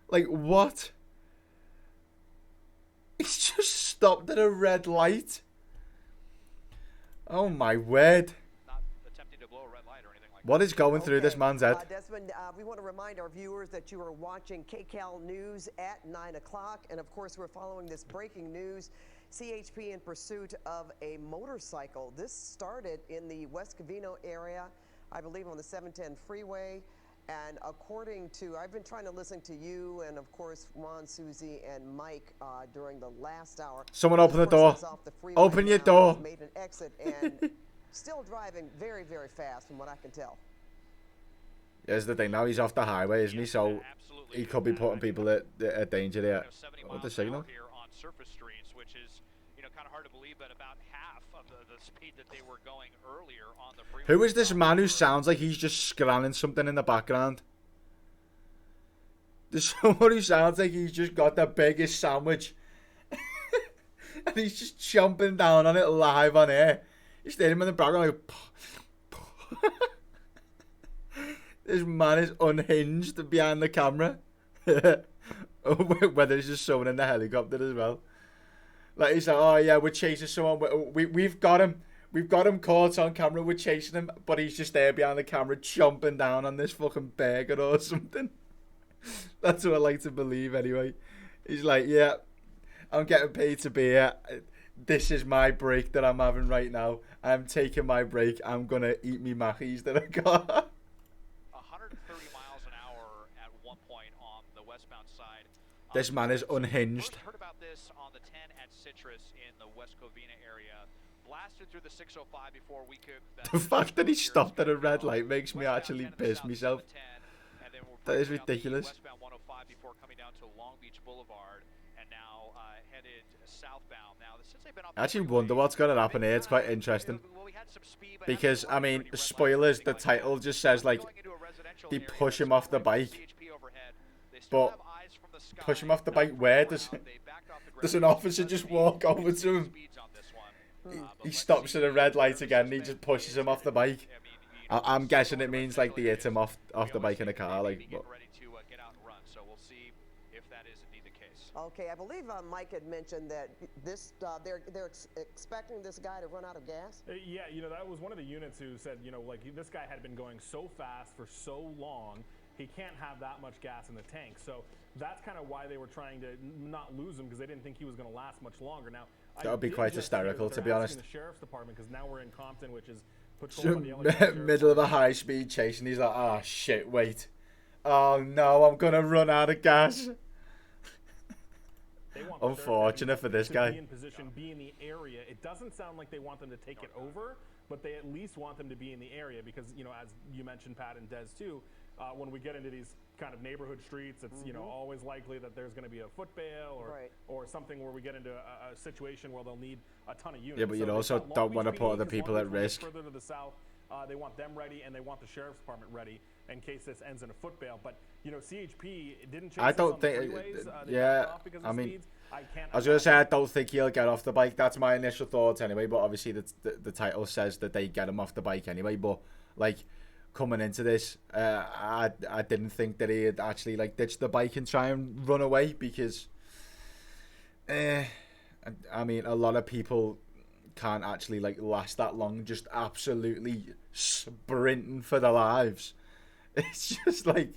Like, what? He's just stopped at a red light. Oh my word. Not attempting to blow a red light or anything like that. What is going through this man's head? Desmond, we want to remind our viewers that you are watching KCAL News at 9 o'clock. And of course, we're following this breaking news. CHP in pursuit of a motorcycle. This started in the West Covina area, I believe on the 710 freeway. And according to, I've been trying to listen to you and of course Juan, Susie, and Mike during the last hour. Someone open the door. Open your door. Made an exit and still driving very, very fast from what I can tell. Here's the thing, now he's off the highway, isn't he? So he could be putting people at danger there. What the signal? Here on surface streets, which is kind of hard to believe, but about half of the speed that they were going earlier on the freeway. Who is this man who sounds like he's just scanning something in the background? There's someone who sounds like he's just got the biggest sandwich and he's just chomping down on it live on air. He's standing in the background like this man is unhinged behind the camera. Whether he's just showing in the helicopter as well. Like he's like, oh yeah, we're chasing someone. We've got him. We've got him caught on camera. We're chasing him, but he's just there behind the camera, chomping down on this fucking burger or something. That's what I like to believe, anyway. He's like, yeah, I'm getting paid to be here. This is my break that I'm having right now. I'm taking my break. I'm gonna eat me mackies that I got. 130 miles an hour at one point on the westbound side. This man is unhinged. First heard about this on the 10 at Citrus in the West Covina area. Blasted through the 605 before we could. The fact that he stopped at a red light makes me actually piss myself. That is ridiculous. Westbound 105 before coming down to Long Beach Boulevard and now headed southbound. Now, since they've been I actually wonder what's going to happen here. It's quite interesting. Because, I mean, spoilers, the title just says, like, they push him off the bike. But push him off the bike where? Does an officer just walk over to him? He stops at a red light again and he just pushes him off the bike. I'm guessing it means like they hit him off the bike in a car, like. But. Ready to get out and run, so we'll see if that is indeed the case. Okay, I believe Mike had mentioned that this they're expecting this guy to run out of gas. Yeah, you know, that was one of the units who said, you know, like this guy had been going so fast for so long, he can't have that much gas in the tank. So that's kind of why they were trying to not lose him, because they didn't think he was going to last much longer. Now that would be quite hysterical, to be honest. The sheriff's department, because now we're in Compton, which is patrolled by the LA middle of a high-speed chase, and he's like, "Oh shit, wait, oh no, I'm gonna run out of gas." Unfortunate for this guy. Be in position, be in the area. It doesn't sound like they want them to take it over, but they at least want them to be in the area because, you know, as you mentioned, Pat and Des too, when we get into these kind of neighborhood streets, it's you know always likely that there's going to be a foot bail or something where we get into a situation where they'll need a ton of units. Yeah, but you also don't want to put other people at risk. Further to the south, they want them ready, and they want the sheriff's department ready in case this ends in a foot bail. But you know, CHP didn't chase. I don't think. Yeah, I mean, I was gonna say I don't think he'll get off the bike. That's my initial thoughts anyway. But obviously, the title says that they get him off the bike anyway. But like coming into this, I didn't think that he had actually like ditched the bike and try and run away because, I mean, a lot of people can't actually like last that long just absolutely sprinting for their lives. It's just like,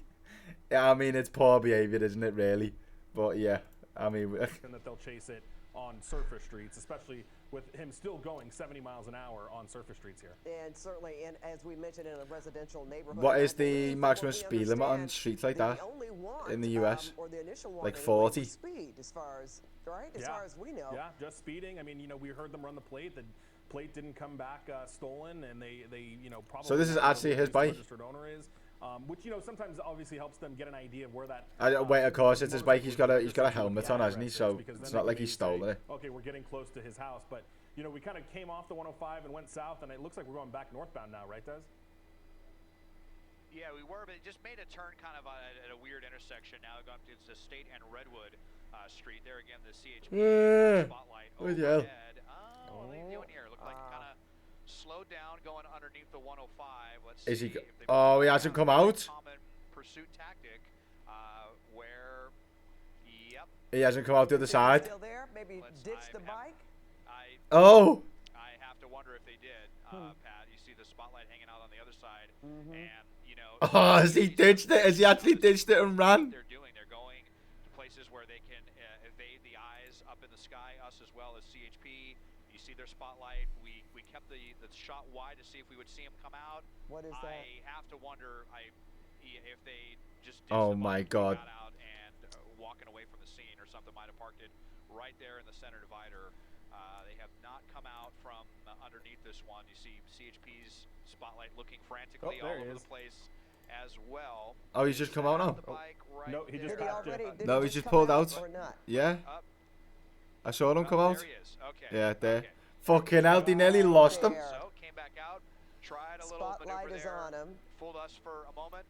I mean, it's poor behavior, isn't it, really? But yeah, I mean, and that they'll chase it on surface streets, especially with him still going 70 miles an hour on surface streets here. And certainly, as we mentioned, in a residential neighborhood. What is the maximum speed limit on streets like that in the US? Like 40? Speed, as far as as far as we know. Yeah, just speeding. I mean, you know, we heard them run the plate. The plate didn't come back stolen, and they you know probably. So this is actually his bike. Registered owner is. Which, you know, sometimes obviously helps them get an idea of where that. Wait, of course, it's his bike. He's got a helmet on, hasn't he? So it's not like he stole it. Okay, we're getting close to his house, but you know, we kind of came off the 105 and went south, and it looks like we're going back northbound now, right, Des? Yeah, we were, but it just made a turn kind of at a weird intersection. Now going to the State and Redwood Street. There again, the CHP spotlight overhead. Oh, what are they doing here? Looked like kind of slowed down going underneath the 105. Let's is see he? Oh, he hasn't come out. Common pursuit tactic, where, yep. He hasn't come out the other side. Still there? Maybe ditch the bike. Oh. I have to wonder if they did, Pat. You see the spotlight hanging out on the other side, and you know. Oh, has he ditched it? Has he actually ditched it and ran? They're doing. They're going to places where they can evade the eyes up in the sky. Us as well as CHP. You see their spotlight. We kept the shot wide to see if we would see him come out. What is that? I have to wonder if they just oh my God. got out and walking away from the scene or something, might have parked it right there in the center divider. They have not come out from underneath this one. You see CHP's spotlight looking frantically all over the place as well. Oh, he's just come out now. Right no, he just no, he's just pulled out. Yeah. I saw him come out. There he is. Okay. Yeah, there. Okay. Fucking hell, they nearly lost him. So, came back out, tried a little maneuver there, on him. fooled us for a moment.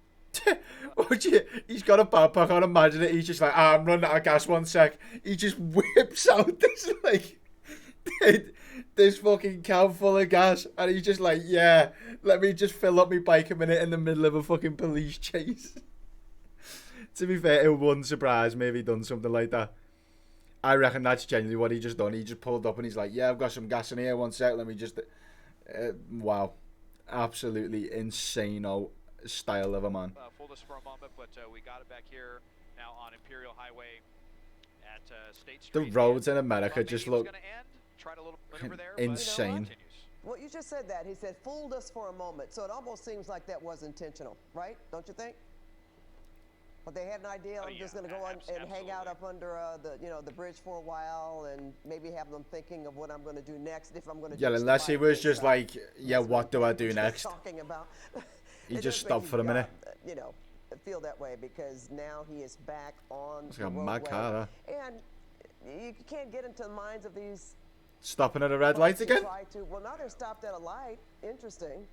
He's got a backpack on, imagine it. He's just like, I'm running out of gas, 1 sec. He just whips out this, like, this fucking can full of gas. And he's just like, yeah, let me just fill up my bike a minute in the middle of a fucking police chase. To be fair, it wouldn't surprise me if he'd done something like that. I reckon that's genuinely what he just done. He just pulled up and he's like, yeah, I've got some gas in here, 1 sec, let me just... wow. Absolutely insane style of a man. Fooled us for a moment, but we got it back here now on Imperial Highway at State Street. The roads in America just look insane. Well, you just said that. He said, fooled us for a moment. So it almost seems like that was intentional, right? Don't you think? But they had an idea. I'm just going to go on and hang out up under the bridge for a while, and maybe have them thinking of what I'm going to do next if I'm going to. Yeah, unless he was just like, yeah, what do I do next? Talking about. He just stopped for a minute. You know, feel that way because now he is back on the roadway. Mad car, and you can't get into the minds of these. Stopping at a red light again? Well, now they're stopped at a light. Interesting.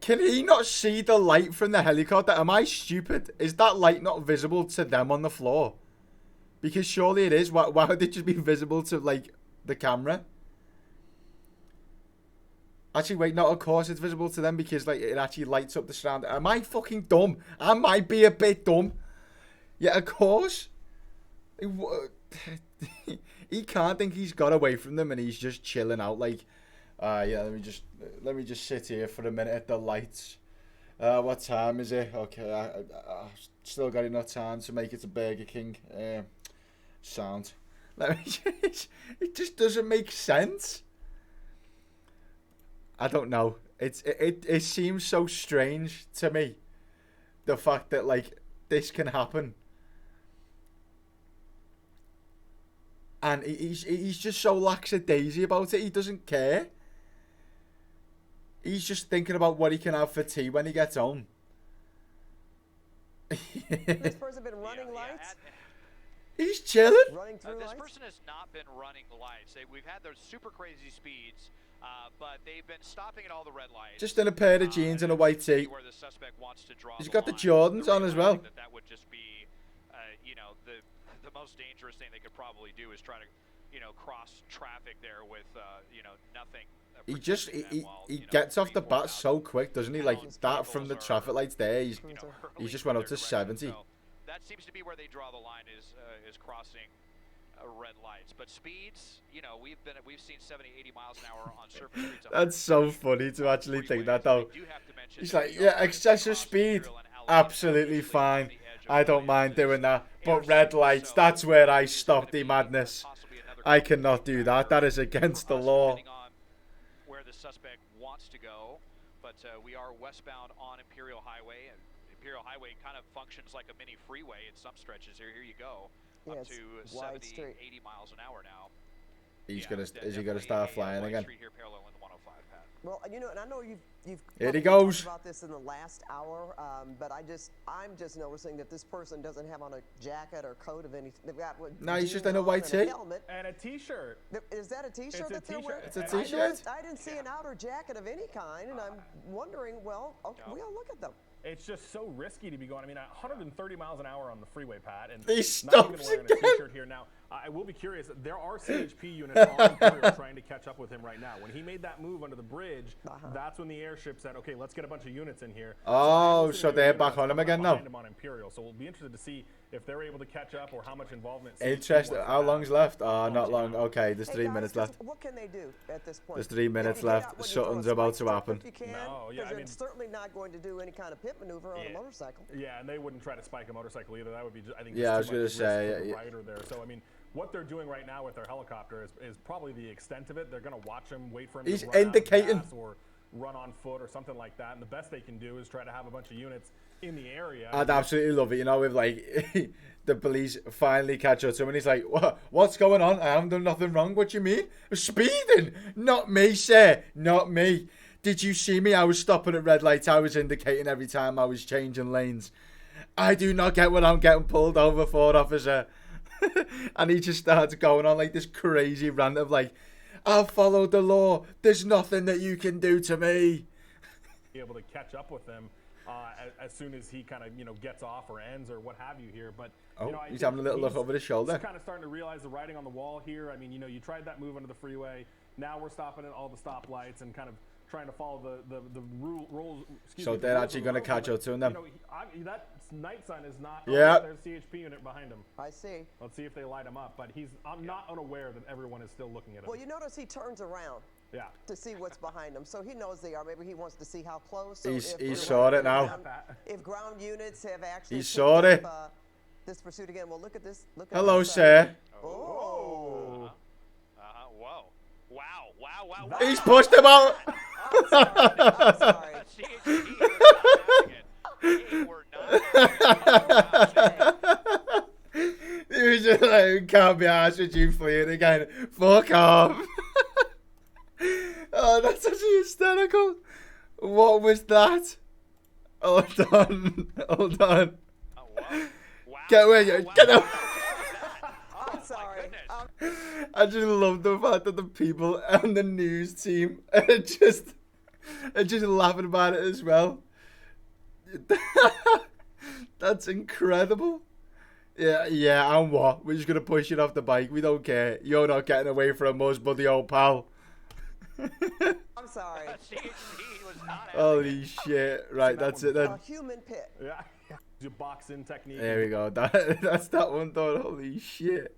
Can he not see the light from the helicopter? Am I stupid? Is that light not visible to them on the floor? Because surely it is. Why would it just be visible to, like, the camera? Actually, wait, no, of course it's visible to them because, like, it actually lights up the surround. Am I fucking dumb? I might be a bit dumb. Yeah, of course. He can't think he's got away from them and he's just chilling out like, yeah, let me just sit here for a minute at the lights. What time is it? Okay, I still got enough time to make it to Burger King. Sound. It just doesn't make sense. I don't know. It seems so strange to me. The fact that like this can happen. And he's just so lackadaisy about it. He doesn't care. He's just thinking about what he can have for tea when he gets home. This person been running lights? He's chilling. Running through This lights? person has not been running lights. We've had those super crazy speeds, but they've been stopping at all the red lights. Just in a pair of jeans and a white tee. Where the suspect wants to draw He's the got the line. Jordans on as well. That would just be, you know, the most dangerous thing they could probably do is try to, you know, cross traffic there with, you know, nothing. He just he gets off the bat so quick, doesn't he? Like that from the traffic lights there. He's just went up to 70. So that seems to be where they draw the line is crossing red lights. But speeds, you know, we've seen 70, 80 miles an hour on surface streets. That's so funny to actually think that though. He's like, yeah, excessive speed, absolutely fine. I don't mind doing that. But red lights, that's where I stop the madness. I cannot do that. That is against the law. Where the suspect wants to go, but we are westbound on Imperial Highway, and Imperial Highway kind of functions like a mini freeway in some stretches. Here you go, up to 70, 80 miles an hour now. Is he gonna start flying again? Street here, parallel in the 105 path. Well, you know, and I know you've Here he probably goes. talked about this in the last hour, but I'm just noticing that this person doesn't have on a jacket or coat of any. They've got what? No, he's just in a jeans white on and tee. helmet. And a t-shirt. Is that a t-shirt that they're wearing? It's a I t-shirt. noticed- I didn't see an outer jacket of any kind, and I'm wondering. Well, okay, we'll look at them. It's just so risky to be going. I mean, 130 miles an hour on the freeway, Pat, and He not even stops wearing again. a t-shirt here now. I will be curious. There are CHP units on Imperial trying to catch up with him right now. When he made that move under the bridge, that's when the airship said, "Okay, let's get a bunch of units in here." Oh, so they're back on him again now. Behind him on Imperial, so we'll be interested to see if they're able to catch up or how much involvement. Interesting. How long's left? Oh, not long. Okay, there's Hey, 3 guys, minutes just left. What can they do at this point? There's 3 minutes If you get left. out when you Something's throw a about to spike stuff happen. If you can, No, yeah, because I you're mean- certainly not going to do any kind of pit maneuver on a motorcycle. Yeah, and they wouldn't try to spike a motorcycle either. That would be, I think, Yeah, I just was too gonna much risk say, for the yeah. rider there. So, I mean, what they're doing right now with their helicopter is probably the extent of it. They're going to watch him, wait for him He's to run out of indicating. gas or run on foot or something like that. And the best they can do is try to have a bunch of units in the area. I'd absolutely love it, you know, if like the police finally catch up to him and he's like, what's going on? I haven't done nothing wrong. What do you mean? Speeding? Not me, sir. Not me. Did you see me? I was stopping at red lights. I was indicating every time I was changing lanes. I do not get what I'm getting pulled over for, officer. And he just starts going on like this crazy rant of like, I've followed the law. There's nothing that you can do to me. Be able to catch up with them as soon as he kind of, you know, gets off or ends or what have you here. But Oh, you know, I he's think having a little look over his shoulder. He's kind of starting to realize the writing on the wall here. I mean, you know, you tried that move under the freeway. Now we're stopping at all the stoplights and kind of trying to follow the rules. So they're actually going to catch up to him then. You know, that night sun is not. Yeah. There's a CHP unit behind him. I see. Let's see if they light him up. But I'm not unaware that everyone is still looking at him. Well, you notice he turns around. Yeah. To see what's behind him, so he knows they are. Maybe he wants to see how close. So He's sorted now. If ground units have actually He's sorted. This pursuit again. Well, look at this. Look at Hello, this, sir. Oh. Whoa. Wow. He's pushed him out. I'm sorry. He was just like, can't be arsed with you fleeing again. Fuck off. Oh, that's actually hysterical. What was that? Hold on. Get away. Get out. I'm sorry. I just love the fact that the people and the news team are just laughing about it as well. That's incredible. Yeah, and what? We're just going to push it off the bike. We don't care. You're not getting away from us, buddy old pal. I'm sorry. Holy shit. Right, that's it then. A human pit. Yeah. do box-in technique. There we go. That's that one done. Holy shit.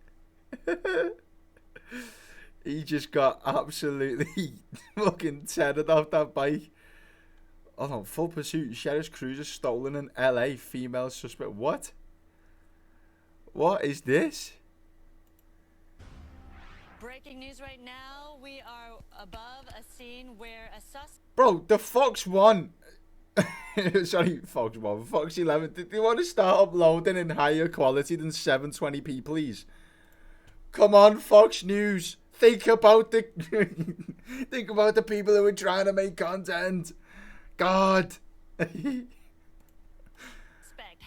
He just got absolutely fucking tethered off that bike. Oh no, full pursuit. Sheriff's cruiser stolen in LA. Female suspect. What? What is this? Breaking news right now. We are above a scene where a suspect... Bro, the Fox 1. Sorry, Fox 1. Fox 11. Did you want to start uploading in higher quality than 720p, please? Come on, Fox News. Think about the think about the people who are trying to make content. God.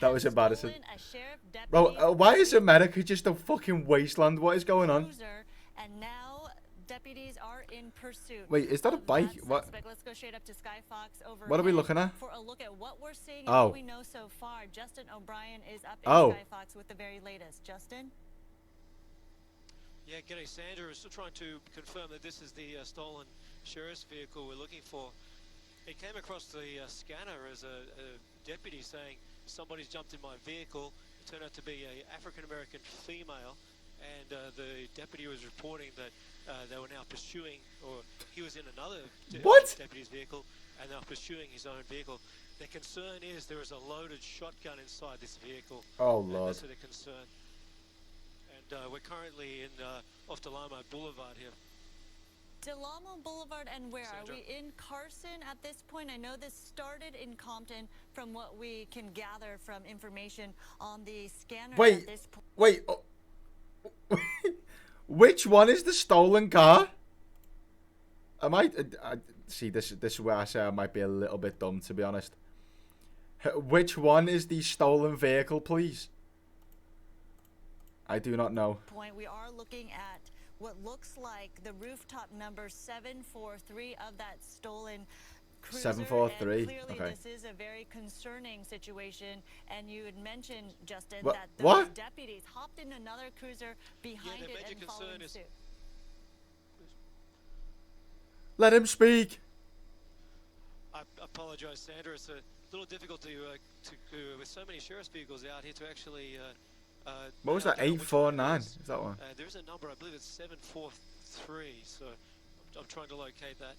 That was embarrassing. Bro, why is America just a fucking wasteland? What is going on? And now deputies are in pursuit. Wait, is that a bike? What? Let's go straight up to Sky Fox over. What are we looking at? For a look at what we're seeing and Oh. what we know so far. Justin O'Brien is up in Oh. Sky Fox with the very latest. Justin? Yeah, g'day Sandra. We're still trying to confirm that this is the stolen sheriff's vehicle we're looking for. It came across the scanner as a deputy saying somebody's jumped in my vehicle. It turned out to be an African-American female, and the deputy was reporting that they were now pursuing, or he was in another deputy's vehicle, and they were pursuing his own vehicle. The concern is there is a loaded shotgun inside this vehicle. Oh, Lord. That's the concern. And we're currently in off Delamo Boulevard here. Delamo Boulevard, and where Sandra. are we? In Carson at this point? I know this started in Compton from what we can gather from information on the scanner at Wait, this point. wait. Oh. Which one is the stolen car? I might see this is where I say I might be a little bit dumb, to be honest. Which one is the stolen vehicle, please? I do not know. Point. We are looking at what looks like the rooftop number 743 of that stolen cruiser. 743. And clearly Okay. this is a very concerning situation. And you had mentioned, Justin, What? that those What? deputies hopped in another cruiser behind the it major and concern following is- suit. Let him speak. I apologize, Sandra. It's a little difficult to with so many sheriff's vehicles out here to actually. What was nail that? down which one it 849? is. Is that one? There is a number. I believe it's 743. So I'm trying to locate that.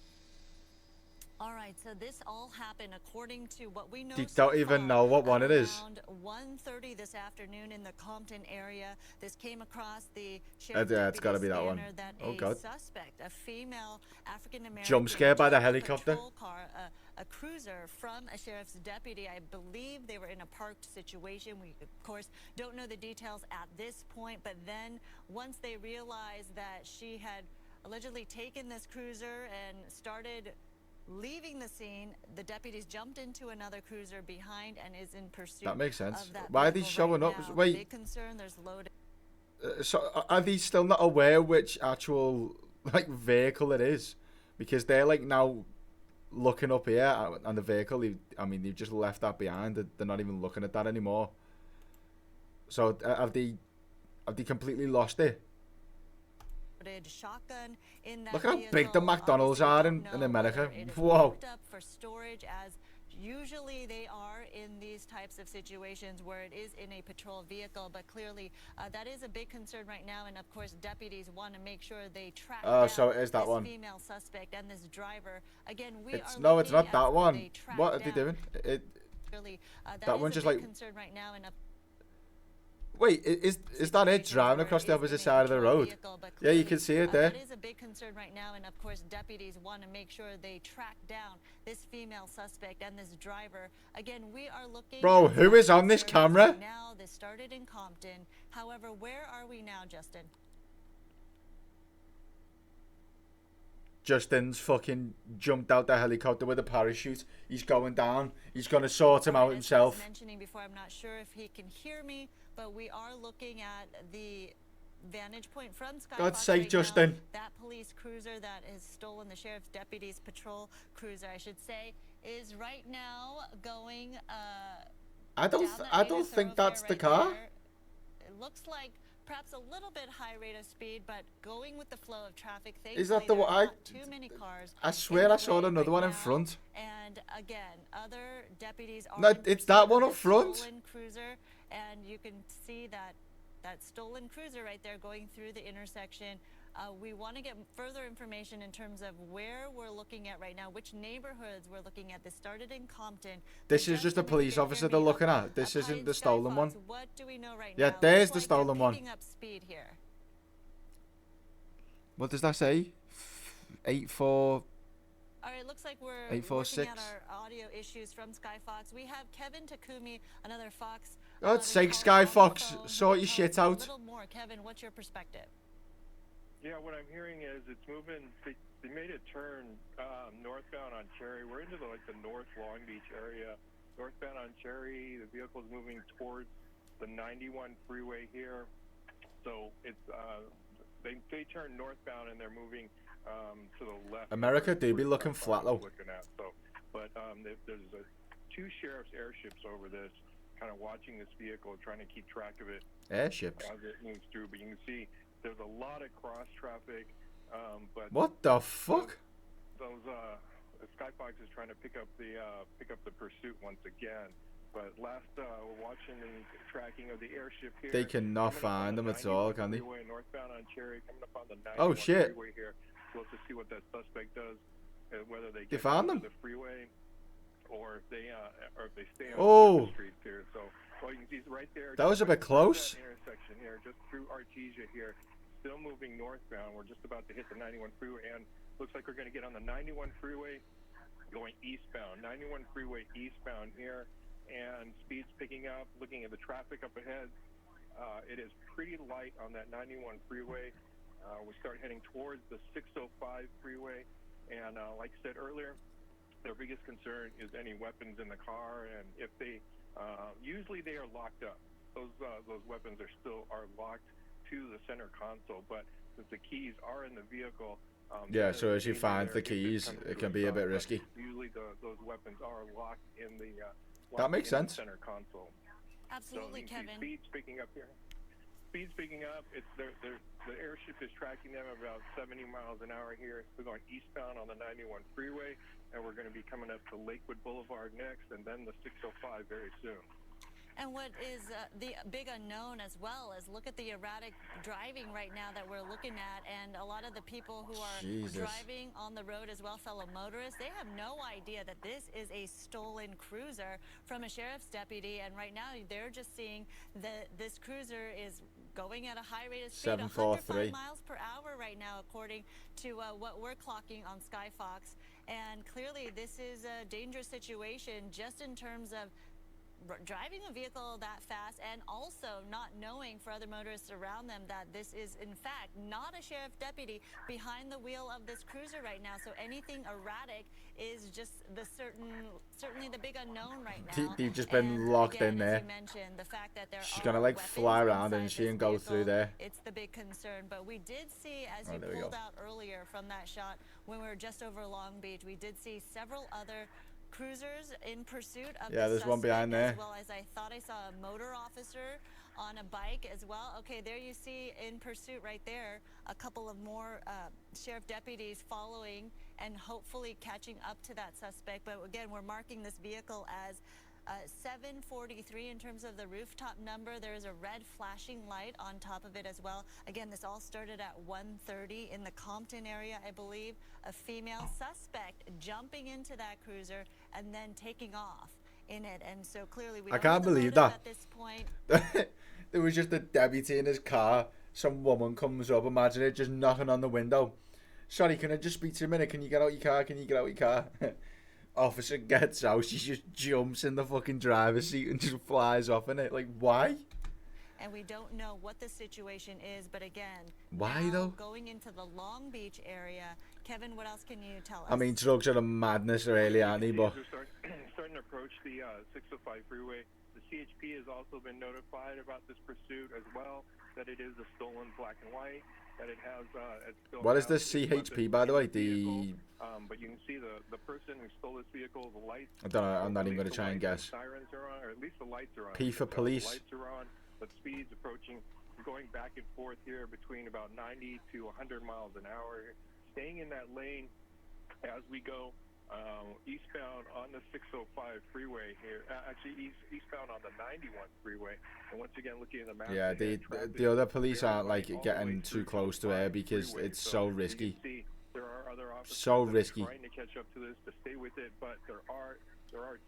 All right, so this all happened according to what we know. You so don't even far, know what one it is. Around 1:30 this afternoon in the Compton area. This came across the sheriff's Yeah, it's got to be that one. scanner that Oh a God. suspect, a female African American, Jump scare by the took a helicopter. patrol car, a cruiser from a sheriff's deputy. I believe they were in a parked situation. We of course don't know the details at this point, but then once they realized that she had allegedly taken this cruiser and started leaving the scene, the deputies jumped into another cruiser behind and is in pursuit. That makes sense. Of that Why are they vehicle showing right up? now. Wait. Big concern. There's loaded. So are they still not aware which actual like vehicle it is? Because they're like now looking up here and the vehicle. They've just left that behind. They're not even looking at that anymore. So have they completely lost it? Shotgun in that Look how vehicle. big the McDonald's Obviously, are don't in know America. whether it is Whoa. locked up for storage, as usually they are in these types of situations where it is in a patrol vehicle. But clearly, that is a big concern right now. And of course, deputies want to make sure they track down so it is that this one. female suspect and this driver. Again, we It's are no, it's looking not that as one. they track What are they down. doing? Clearly, that that one is just a big like- concern right now. And Wait, is that it driving across the opposite side of the road? Yeah, you can see it there. That is a big concern right now, and of course, deputies want to make sure they track down this female suspect and this driver. Again, we are looking. Bro, at who is on this services camera? right now, this started in Compton. However, where are we now, Justin? Justin's fucking jumped out the helicopter with a parachute. He's going down. He's gonna sort him out As I was himself. mentioning before, I'm not sure if he can hear me, but we are looking at the vantage point from Sky God's Fox sake, right now. Justin. That police cruiser that has stolen the sheriff's deputy's patrol cruiser, I should say, is right now going. I don't think that's the car. It looks like perhaps a little bit high rate of speed, but going with the flow of traffic. Is that the thankfully, one? there are not too many cars. I swear in I the saw way another right one in now, front. and And again, other deputies are. No, in it's pursuit that of one the up front. Stolen cruiser, and you can see that stolen cruiser right there going through the intersection. We want to get further information in terms of where we're looking at right now, which neighborhoods we're looking at. This started in Compton. This is just a police officer they're looking at. This isn't the stolen one. What do we know right Yeah, now? there's Looks the like stolen they're one. picking up speed here. What does that say? 84. All right, looks like we're 846. working out our audio issues from Sky Fox. We have Kevin Takumi, another Fox. God's sake, Sky Fox, sort your shit A out. little more, Kevin. What's your perspective? Yeah, what I'm hearing is it's moving. They made a turn northbound on Cherry. We're into the North Long Beach area. Northbound on Cherry, the vehicle's moving towards the 91 freeway here. So it's they turn northbound and they're moving to the left. America do be looking flat though. Looking at, but there's two sheriff's airships over this, kind of watching this vehicle, trying to keep track of it. Airships. As it moves through, but you can see there's a lot of cross traffic. But What the fuck? Those Skyfox is trying to pick up the pursuit once again. But last we're watching the tracking of the airship here. They cannot find them at all, can they? Northbound on Cherry, coming up on the 91 Oh shit! freeway here. We'll have to see what that suspect does, whether they They get found onto them? the freeway or if they stay on Oh. the streets here. So, well, you can see right there. That was a bit close. That intersection here, just through Artesia here, still moving northbound. We're just about to hit the 91 freeway, and looks like we're going to get on the 91 freeway, going eastbound. 91 freeway eastbound here, and speed's picking up. Looking at the traffic up ahead, it is pretty light on that 91 freeway. We start heading towards the 605 freeway, and like I said earlier, their biggest concern is any weapons in the car, and if they usually they are locked up. Those weapons are locked to the center console, but since the keys are in the vehicle, Yeah, so as you find the keys, it can be a bit risky. Usually those weapons are locked in the That makes in the sense. center console. Absolutely, so Kevin. Speed's picking up here. Speed's picking up. The airship is tracking them about 70 miles an hour here. We're going eastbound on the 91 freeway, and we're going to be coming up to Lakewood Boulevard next, and then the 605 very soon. And what is the big unknown as well is look at the erratic driving right now that we're looking at, and a lot of the people who are Jesus. driving on the road as well, fellow motorists, they have no idea that this is a stolen cruiser from a sheriff's deputy, and right now they're just seeing that this cruiser is going at a high rate of speed, 105 743. miles per hour right now, according to what we're clocking on Sky Fox. And clearly this is a dangerous situation just in terms of driving a vehicle that fast, and also not knowing for other motorists around them that this is in fact not a sheriff deputy behind the wheel of this cruiser right now. So anything erratic is just certainly the big unknown right now. They've just been locked again, in there. as you mentioned, the fact that there She's are gonna like weapons fly around and inside she this and go through vehicle. there. It's the big concern, but we did see, as Oh, you there we pulled go. out earlier from that shot when we were just over Long Beach, we did see several other cruisers in pursuit of Yeah, the there's one behind suspect, there. as well as I thought I saw a motor officer on a bike as well. Okay, there you see in pursuit right there a couple of more sheriff deputies following and hopefully catching up to that suspect. But again, we're marking this vehicle as 743 in terms of the rooftop number. There is a red flashing light on top of it as well. Again, this all started at 1:30 in the Compton area, I believe. A female suspect jumping into that cruiser and then taking off in it. And so clearly we I don't know can't the believe motive that. at this point. There was just a deputy in his car. Some woman comes up, imagine it, just knocking on the window. Sorry, can I just speak to you a minute? Can you get out your car? Can you get out your car? Officer gets out, she just jumps in the fucking driver's seat and just flies off in it. Like, why? And we don't know what the situation is, but again, Why, now though? going into the Long Beach area. Kevin, what else can you tell us? I mean, drugs are a madness, really, aren't they? But We're starting to approach the 605 freeway. The CHP has also been notified about this pursuit as well, that it is a stolen black and white, that it has... it still what is has the its CHP, weapons by the in way? vehicle. The But you can see the person who stole this vehicle, the lights... I don't know. I'm not even at gonna least try the and lights guess. Sirens are on, or at least the lights are on. P for police. The lights are on, but speed's approaching, going back and forth here between about 90 to 100 miles an hour. Staying in that lane as we go. eastbound on the 605 freeway here. Actually, eastbound on the 91 freeway. And once again, looking at the map. Yeah, the other police aren't like getting too close to her because it's so risky. There are other officers So risky. trying to catch up to this, to stay with it, but there are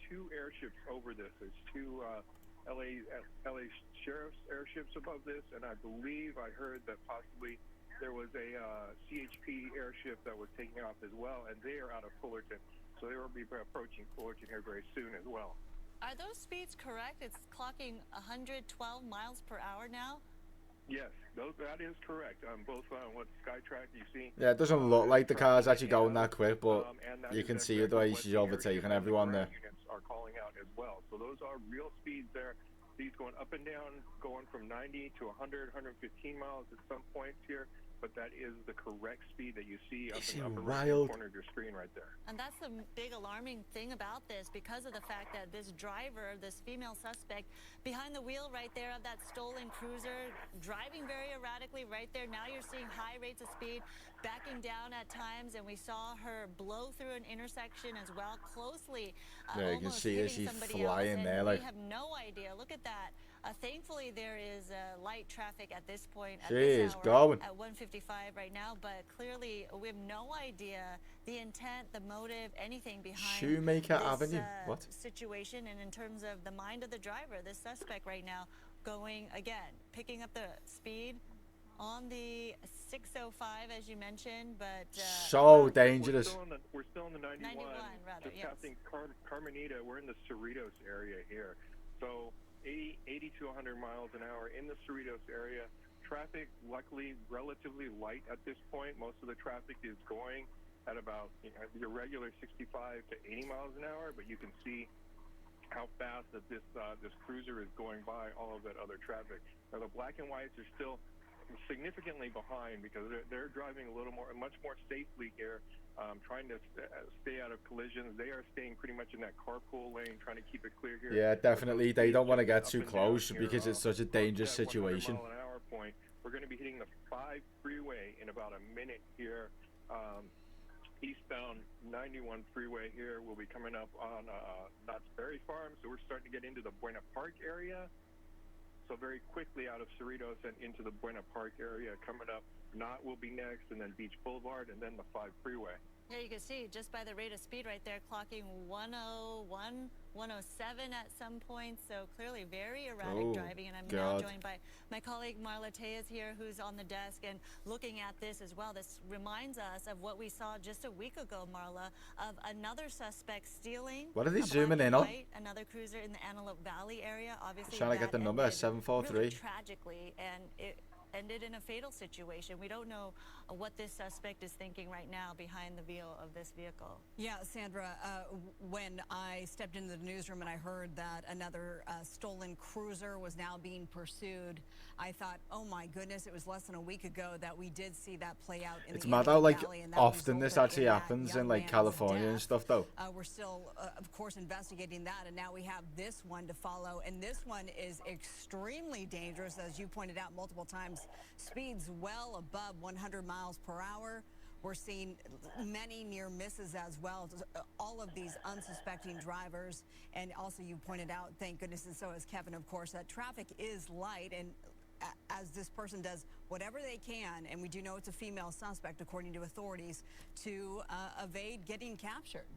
two airships over this. There's two LA sheriff's airships above this, and I believe I heard that possibly there was a CHP airship that was taking off as well, and they are out of Fullerton, so they will be approaching Fullerton here very soon as well. Are those speeds correct? It's clocking 112 miles per hour now? Yes, that is correct. Both on what SkyTrack you see. Yeah, it doesn't look like the car's actually going that quick, but you can see the way she's overtaking everyone there. Units are calling out as well. So those are real speeds there. Speeds going up and down, going from 90 to 100, 115 miles at some points here. But that is the correct speed that you see up in the upper right-hand corner of your screen right there. And that's the big alarming thing about this, because of the fact that this driver, this female suspect, behind the wheel right there of that stolen cruiser, driving very erratically right there. Now you're seeing high rates of speed, backing down at times, and we saw her blow through an intersection as well, closely. Yeah, you can see her, she's flying there. Like, we have no idea. Look at that. Thankfully, there is light traffic at this point. She is going at 1:55 right now, but clearly we have no idea the intent, the motive, anything behind Shoemaker this, Avenue. What situation, and in terms of the mind of the driver, this suspect right now going again, picking up the speed on the 605, as you mentioned, but so dangerous. We're still in the 91 rather, just passing Carmenita. We're in the Cerritos area here, so 80 to 100 miles an hour in the Cerritos area. Traffic, luckily, relatively light at this point. Most of the traffic is going at about your regular 65 to 80 miles an hour, but you can see how fast that this cruiser is going by all of that other traffic. Now, the black and whites are still significantly behind because they're driving much more safely here, trying to stay out of collisions. They are staying pretty much in that carpool lane, trying to keep it clear here. Yeah, definitely. They don't want to get too close because it's such a dangerous situation. Mile-an-hour point. We're going to be hitting the 5 freeway in about a minute here. Eastbound 91 freeway here will be coming up on Knott's Berry Farm, so we're starting to get into the Buena Park area. So very quickly out of Cerritos and into the Buena Park area coming up. Knott will be next, and then Beach Boulevard, and then the 5 freeway. Yeah, you can see just by the rate of speed right there, clocking 101, 107 at some point. So clearly very erratic driving. And I'm now joined by my colleague Marla Tejas here, who's on the desk and looking at this as well. This reminds us of what we saw just a week ago, Marla, of another suspect stealing. What are they zooming in on? Another cruiser in the Antelope Valley area. Obviously, trying to get the number 743. Really tragically, and it ended in a fatal situation. We don't know what this suspect is thinking right now behind the wheel of this vehicle. Yeah, Sandra, when I stepped into the newsroom and I heard that another stolen cruiser was now being pursued, I thought, oh my goodness, it was less than a week ago that we did see that play out in it's the mad how like Valley, and often this actually happens in like California and stuff though. We're still, of course, investigating that, and now we have this one to follow, and this one is extremely dangerous, as you pointed out multiple times. Speeds well above 100 miles per hour. We're seeing many near misses as well. All of these unsuspecting drivers, and also you pointed out, thank goodness, and so has Kevin, of course, that traffic is light, and as this person does whatever they can, and we do know it's a female suspect, according to authorities, to evade getting captured.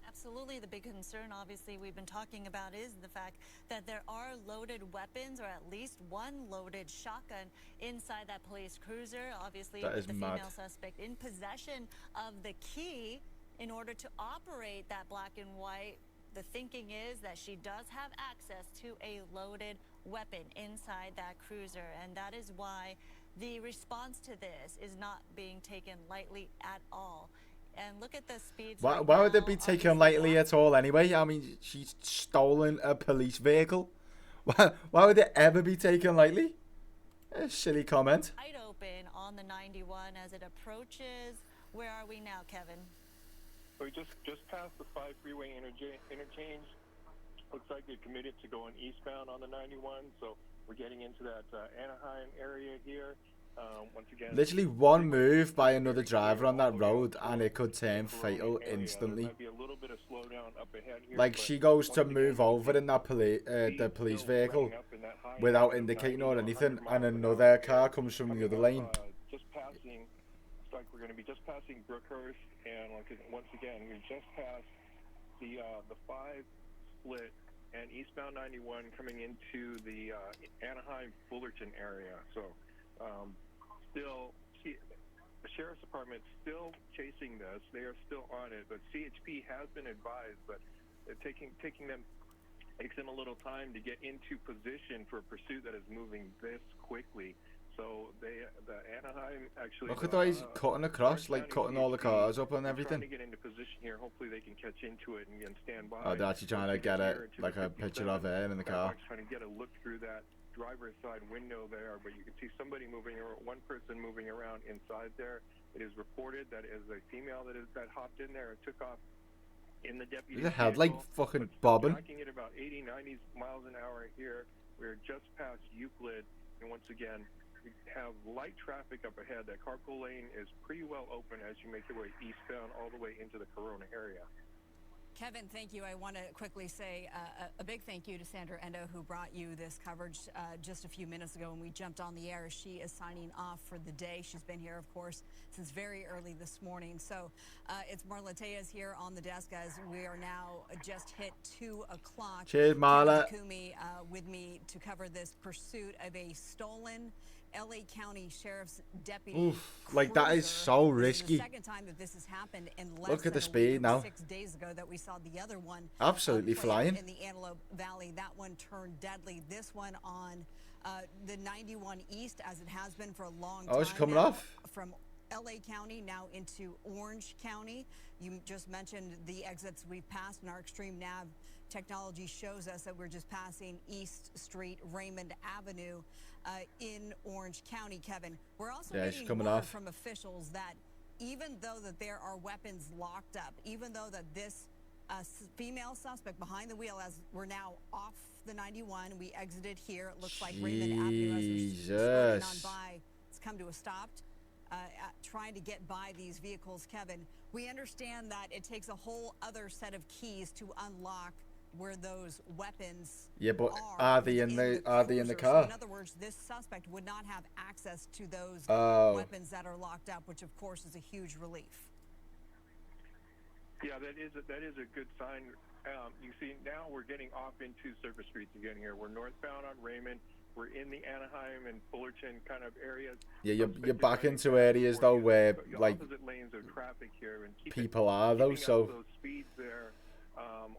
Absolutely. The big concern, obviously, we've been talking about is the fact that there are loaded weapons, or at least one loaded shotgun inside that police cruiser. Obviously, with the female suspect in possession of the key in order to operate that black and white. The thinking is that she does have access to a loaded weapon inside that cruiser, and that is why the response to this is not being taken lightly at all. And look at the speeds. Why would it be taken lightly at all anyway? I mean, she's stolen a police vehicle. Why would it ever be taken lightly? A silly comment. Wide open on the 91 as it approaches. Where are we now, Kevin? We just passed the 5 freeway interchange. Looks like they're committed to going eastbound on the 91, so we're getting into that Anaheim area here. Once again, Literally one move by another driver on that road and it could turn fatal instantly. There might be a little bit of slowdown up ahead here, Like but she goes to once move again, over in that the police still vehicle running up in that high without end of indicating 90 or to anything, 100 and miles an another hour car here, comes from the coming other up, lane. Just passing, looks like we're going to be just passing Brookhurst, and once again, we just passed the 5 split and eastbound 91 coming into the Anaheim Fullerton area. So still, the sheriff's department still chasing this. They are still on it, but CHP has been advised, but it takes them a little time to get into position for a pursuit that is moving this quickly. So the Anaheim actually Look at the way he's cutting across, like cutting all the cars up and everything. Trying to get into position here. Hopefully they can catch into it and stand by. Oh, they're actually trying to get like a picture of her in the car. Trying to get a look through that driver's side window there, but you can see somebody moving, or one person moving around inside there. It is reported that is a female that hopped in there and took off in the deputy's The head like fucking bobbing. Tracking at about 80, 90 miles an hour here. We're just past Euclid, and once again, we have light traffic up ahead. That carpool lane is pretty well open as you make your way eastbound all the way into the Corona area. Kevin, thank you. I want to quickly say a big thank you to Sandra Endo, who brought you this coverage just a few minutes ago when we jumped on the air. She is signing off for the day. She's been here, of course, since very early this morning. So it's Marla Tejas here on the desk as we are now just hit 2 o'clock. Cheers, Marla. Kumi with me to cover this pursuit of a stolen LA County Sheriff's deputy. Oof, like that is so risky. The second time that this has happened in less Look at the than a speed week. now. 6 days ago that we saw the other one Absolutely play flying. in the Antelope Valley. That one turned deadly. This one on the 91 East, as it has been for a long time. Oh, it's coming now, off. from LA County now into Orange County. You just mentioned the exits we've passed, and our Extreme Nav technology shows us that we're just passing East Street, Raymond Avenue in Orange County. Kevin, we're also getting coming word off from officials that even though that there are weapons locked up, even though that this female suspect behind the wheel, as we're now off the 91, we exited here. It looks like Raymond Avenue as we're slowing on by. It's come to a stop. Trying to get by these vehicles, Kevin. We understand that it takes a whole other set of keys to unlock where those weapons are they in the car? So in other words, this suspect would not have access to those weapons that are locked up, which of course is a huge relief. Yeah, that is a good sign. You see, now we're getting off into surface streets again here. We're northbound on Raymond. We're in the Anaheim and Fullerton kind of areas. Yeah, you're back into areas though where like opposite lanes of traffic here, and people are though, so those speeds there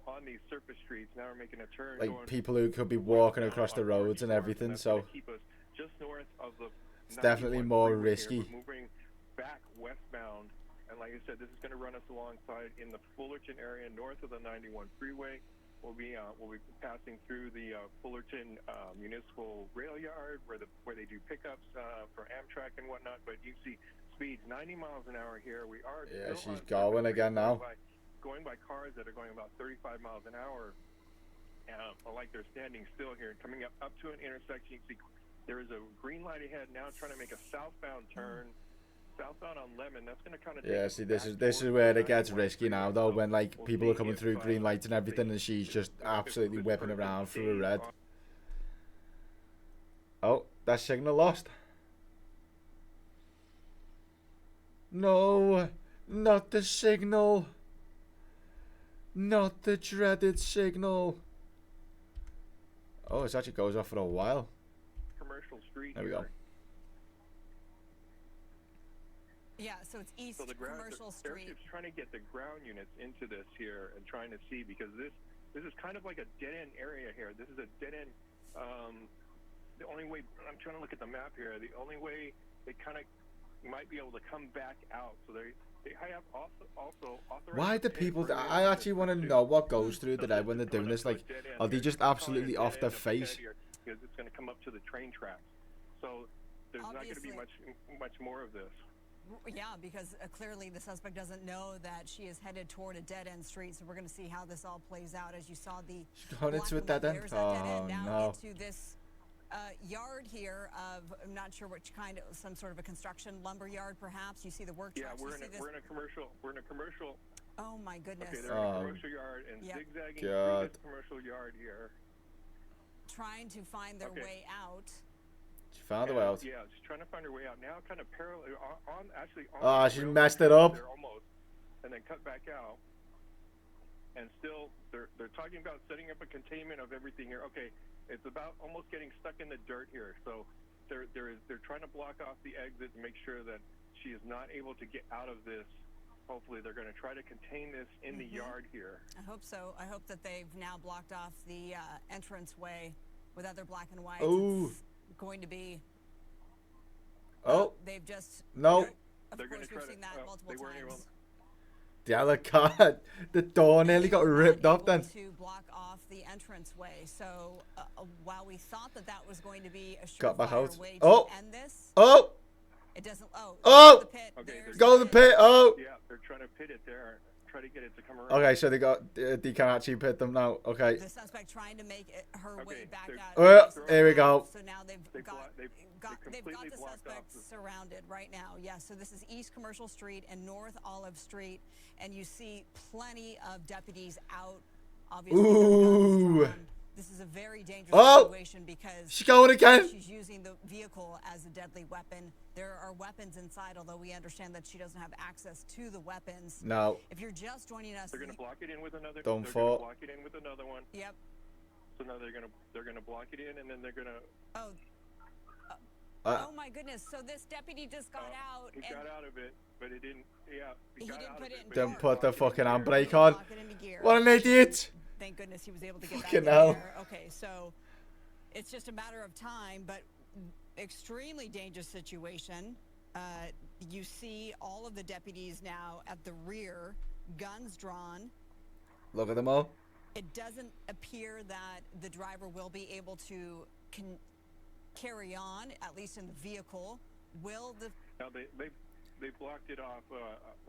on these surface streets. Now we're making a turn. Like people who could be walking across the roads and everything. So keep us just north of the. It's definitely more risky. We're moving back westbound, and like I said, this is going to run us alongside in the Fullerton area north of the 91 freeway. We'll be passing through the Fullerton Municipal Rail Yard where they do pickups for Amtrak and whatnot. But you see speeds 90 miles an hour here. We are she's going again now. Going by cars that are going about 35 miles an hour, like they're standing still here. Coming up to an intersection, you see there is a green light ahead now, trying to make a southbound turn. Southbound on Lemon, that's going to kind of see this is where it gets risky now though, when like people are coming through green lights and everything and she's just absolutely whipping around through a red. Oh, that signal lost. No, not the signal. Not the dreaded signal. Oh, it actually goes off for a while. Commercial Street. There we go. Yeah, so it's East Commercial Street. Airship's trying to get the ground units into this here and trying to see, because this is kind of like a dead-end area here. This is a dead-end. The only way, I'm trying to look at the map here, the only way they kind of might be able to come back out. So they have also authorized. Why do people? I actually want to know what goes through their head when they're doing this. Like, are they just absolutely off their face? Because it's going to come up to the train tracks. So there's not going to be much more of this. Yeah, because clearly the suspect doesn't know that she is headed toward a dead-end street, so we're going to see how this all plays out. As you saw the going into a dead end. now into this yard here of, I'm not sure which kind, of some sort of a construction lumber yard, perhaps. You see the work trucks. We're in a commercial. Oh my goodness. Okay, they're in a commercial yard and zigzagging through this commercial yard here. Trying to find their way out. She found her way out. Yeah, she's trying to find her way out now, kind of parallel Oh, she messed it up. Almost, and then cut back out. And still, they're talking about setting up a containment of everything here. Okay, it's about almost getting stuck in the dirt here. So they're trying to block off the exit and make sure that she is not able to get out of this. Hopefully, they're going to try to contain this in the yard here. I hope so. I hope that they've now blocked off the entranceway with other black and whites. Oh. It's going to be. Oh. They've just. No. Of course, we've seen that multiple times. The other car, the door nearly got ripped off then. To block off the entranceway. So while we thought that was going to be a got back out. way to end this, it doesn't. Oh! The pit. Okay, go to the pit. Oh! Yeah, they're trying to pit it there. Try to get it to come around. Okay, so they can actually pit them now. Okay. The suspect trying to make her way back out. Here we go. So now they've got the suspect surrounded right now. Yeah, so this is East Commercial Street and North Olive Street, and you see plenty of deputies out. Obviously, ooh. This is a very dangerous situation because she's going again. She's using the vehicle as a deadly weapon. There are weapons inside, although we understand that she doesn't have access to the weapons. No. If you're just joining us, they're going to block it in with another. Don't they're fall. Gonna block it in with another one. Yep. So now they're gonna block it in, and then they're gonna. Oh my goodness! So this deputy just got out. He got out of it, but it didn't. Yeah, he got out of it. Didn't put the fucking handbrake on. What an idiot! Thank goodness he was able to get fucking back hell. in there. Okay, so it's just a matter of time, but extremely dangerous situation. You see all of the deputies now at the rear, guns drawn. Look at them all. It doesn't appear that the driver will be able to carry on, at least in the vehicle. Will the... Now they blocked it off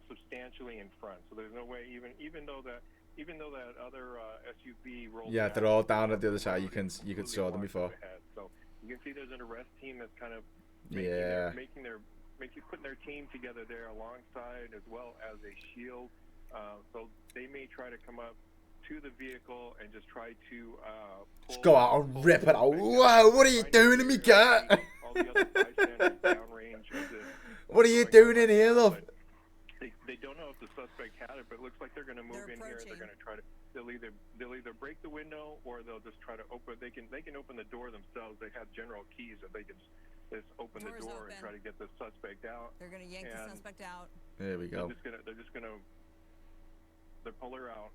substantially in front, so there's no way even though that other SUV rolled. Yeah, they're all down at the other side. You can saw them before. So you can see there's an arrest team that's kind of putting their team together there alongside, as well as a shield. So they may try to come up to the vehicle and just try to just go out and rip it out. Whoa, what are you doing to me, cat? All the other bystanders downrange of this. What are you doing in here, love? They don't know if the suspect had it, but it looks like they're going to move in here. They're going to try to. They'll either break the window or they'll just try to open. They can open the door themselves. They have general keys that they can just open the door and try to get the suspect out. They're going to yank the suspect out. There we go. They're pull her out.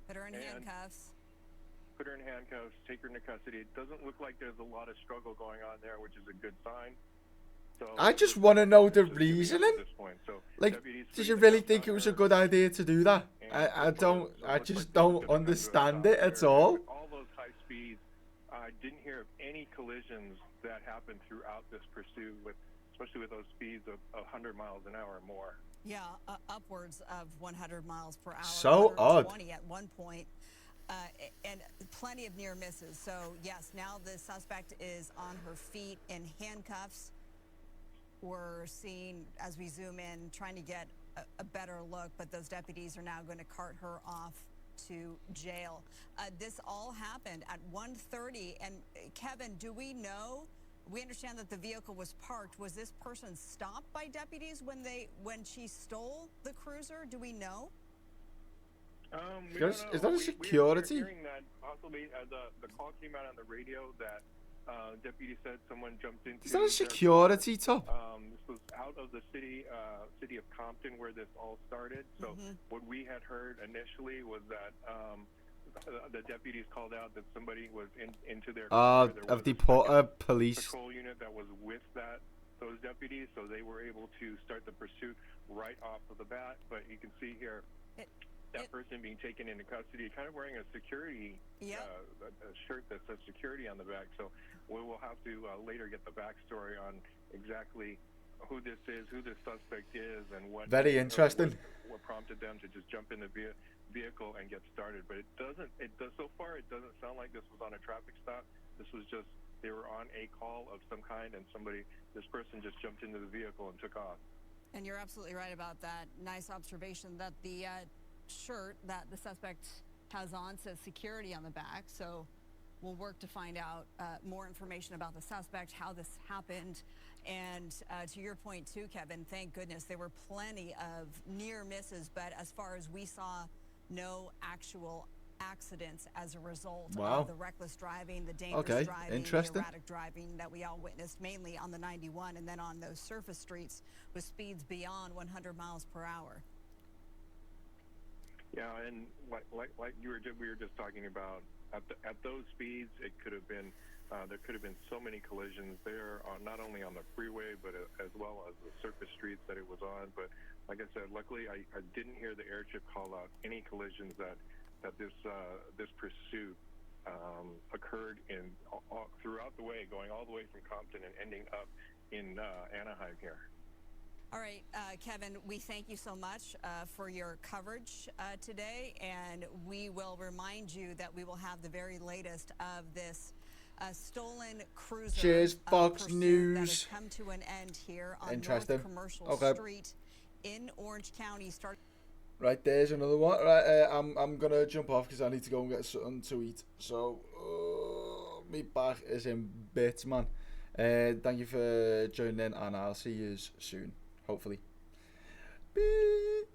Put her in handcuffs. Put her in handcuffs. Take her into custody. It doesn't look like there's a lot of struggle going on there, which is a good sign. So I just want to know the reasoning. Like, did you really think it was a good idea to do that? I just don't understand it at all. All those high speeds, I didn't hear of any collisions that happened throughout this pursuit, especially with those speeds of 100 miles an hour or more. Yeah, upwards of 100 miles per hour. So odd. 120 at one point. And plenty of near misses. So, yes, now the suspect is on her feet in handcuffs. We're seeing, as we zoom in, trying to get a better look, but those deputies are now going to cart her off to jail. This all happened at 1:30. And, Kevin, do we know? We understand that the vehicle was parked. Was this person stopped by deputies when she stole the cruiser? Do we know? Is that a security? We're hearing that possibly the call came out on the radio that deputy said someone jumped into. Is that a security top? This was out of the city of Compton where this all started. So what we had heard initially was that the deputies called out that somebody was into their car. Of the police patrol unit that was with those deputies, so they were able to start the pursuit right off of the bat. But you can see here that person being taken into custody, kind of wearing a security a shirt that says security on the back. So we will have to later get the backstory on exactly who this is, who this suspect is, and what. Very interesting. What prompted them to just jump in the vehicle and get started. But it doesn't. So far, it doesn't sound like this was on a traffic stop. This was just they were on a call of some kind, and this person just jumped into the vehicle and took off. And you're absolutely right about that. Nice observation that the shirt that the suspect has on says security on the back. So we'll work to find out more information about the suspect, how this happened. And to your point too, Kevin, thank goodness there were plenty of near misses, but as far as we saw, no actual accidents as a result of the reckless driving, the dangerous driving, the erratic driving that we all witnessed mainly on the 91 and then on those surface streets with speeds beyond 100 miles per hour. Yeah, and like we were just talking about, at those speeds, it could have been there could have been so many collisions there, not only on the freeway but as well as the surface streets that it was on. But like I said, luckily I didn't hear the airship call out any collisions that this pursuit occurred in throughout the way, going all the way from Compton and ending up in Anaheim here. All right, Kevin, we thank you so much for your coverage today, and we will remind you that we will have the very latest of this stolen cruiser. Cheers, Fox News. That has come to an end here on North Commercial Street in Orange County. Right, there's another one. Right, I'm gonna jump off because I need to go and get something to eat. So, me back is in bits, man. Thank you for joining in, and I'll see you soon, hopefully. Beep.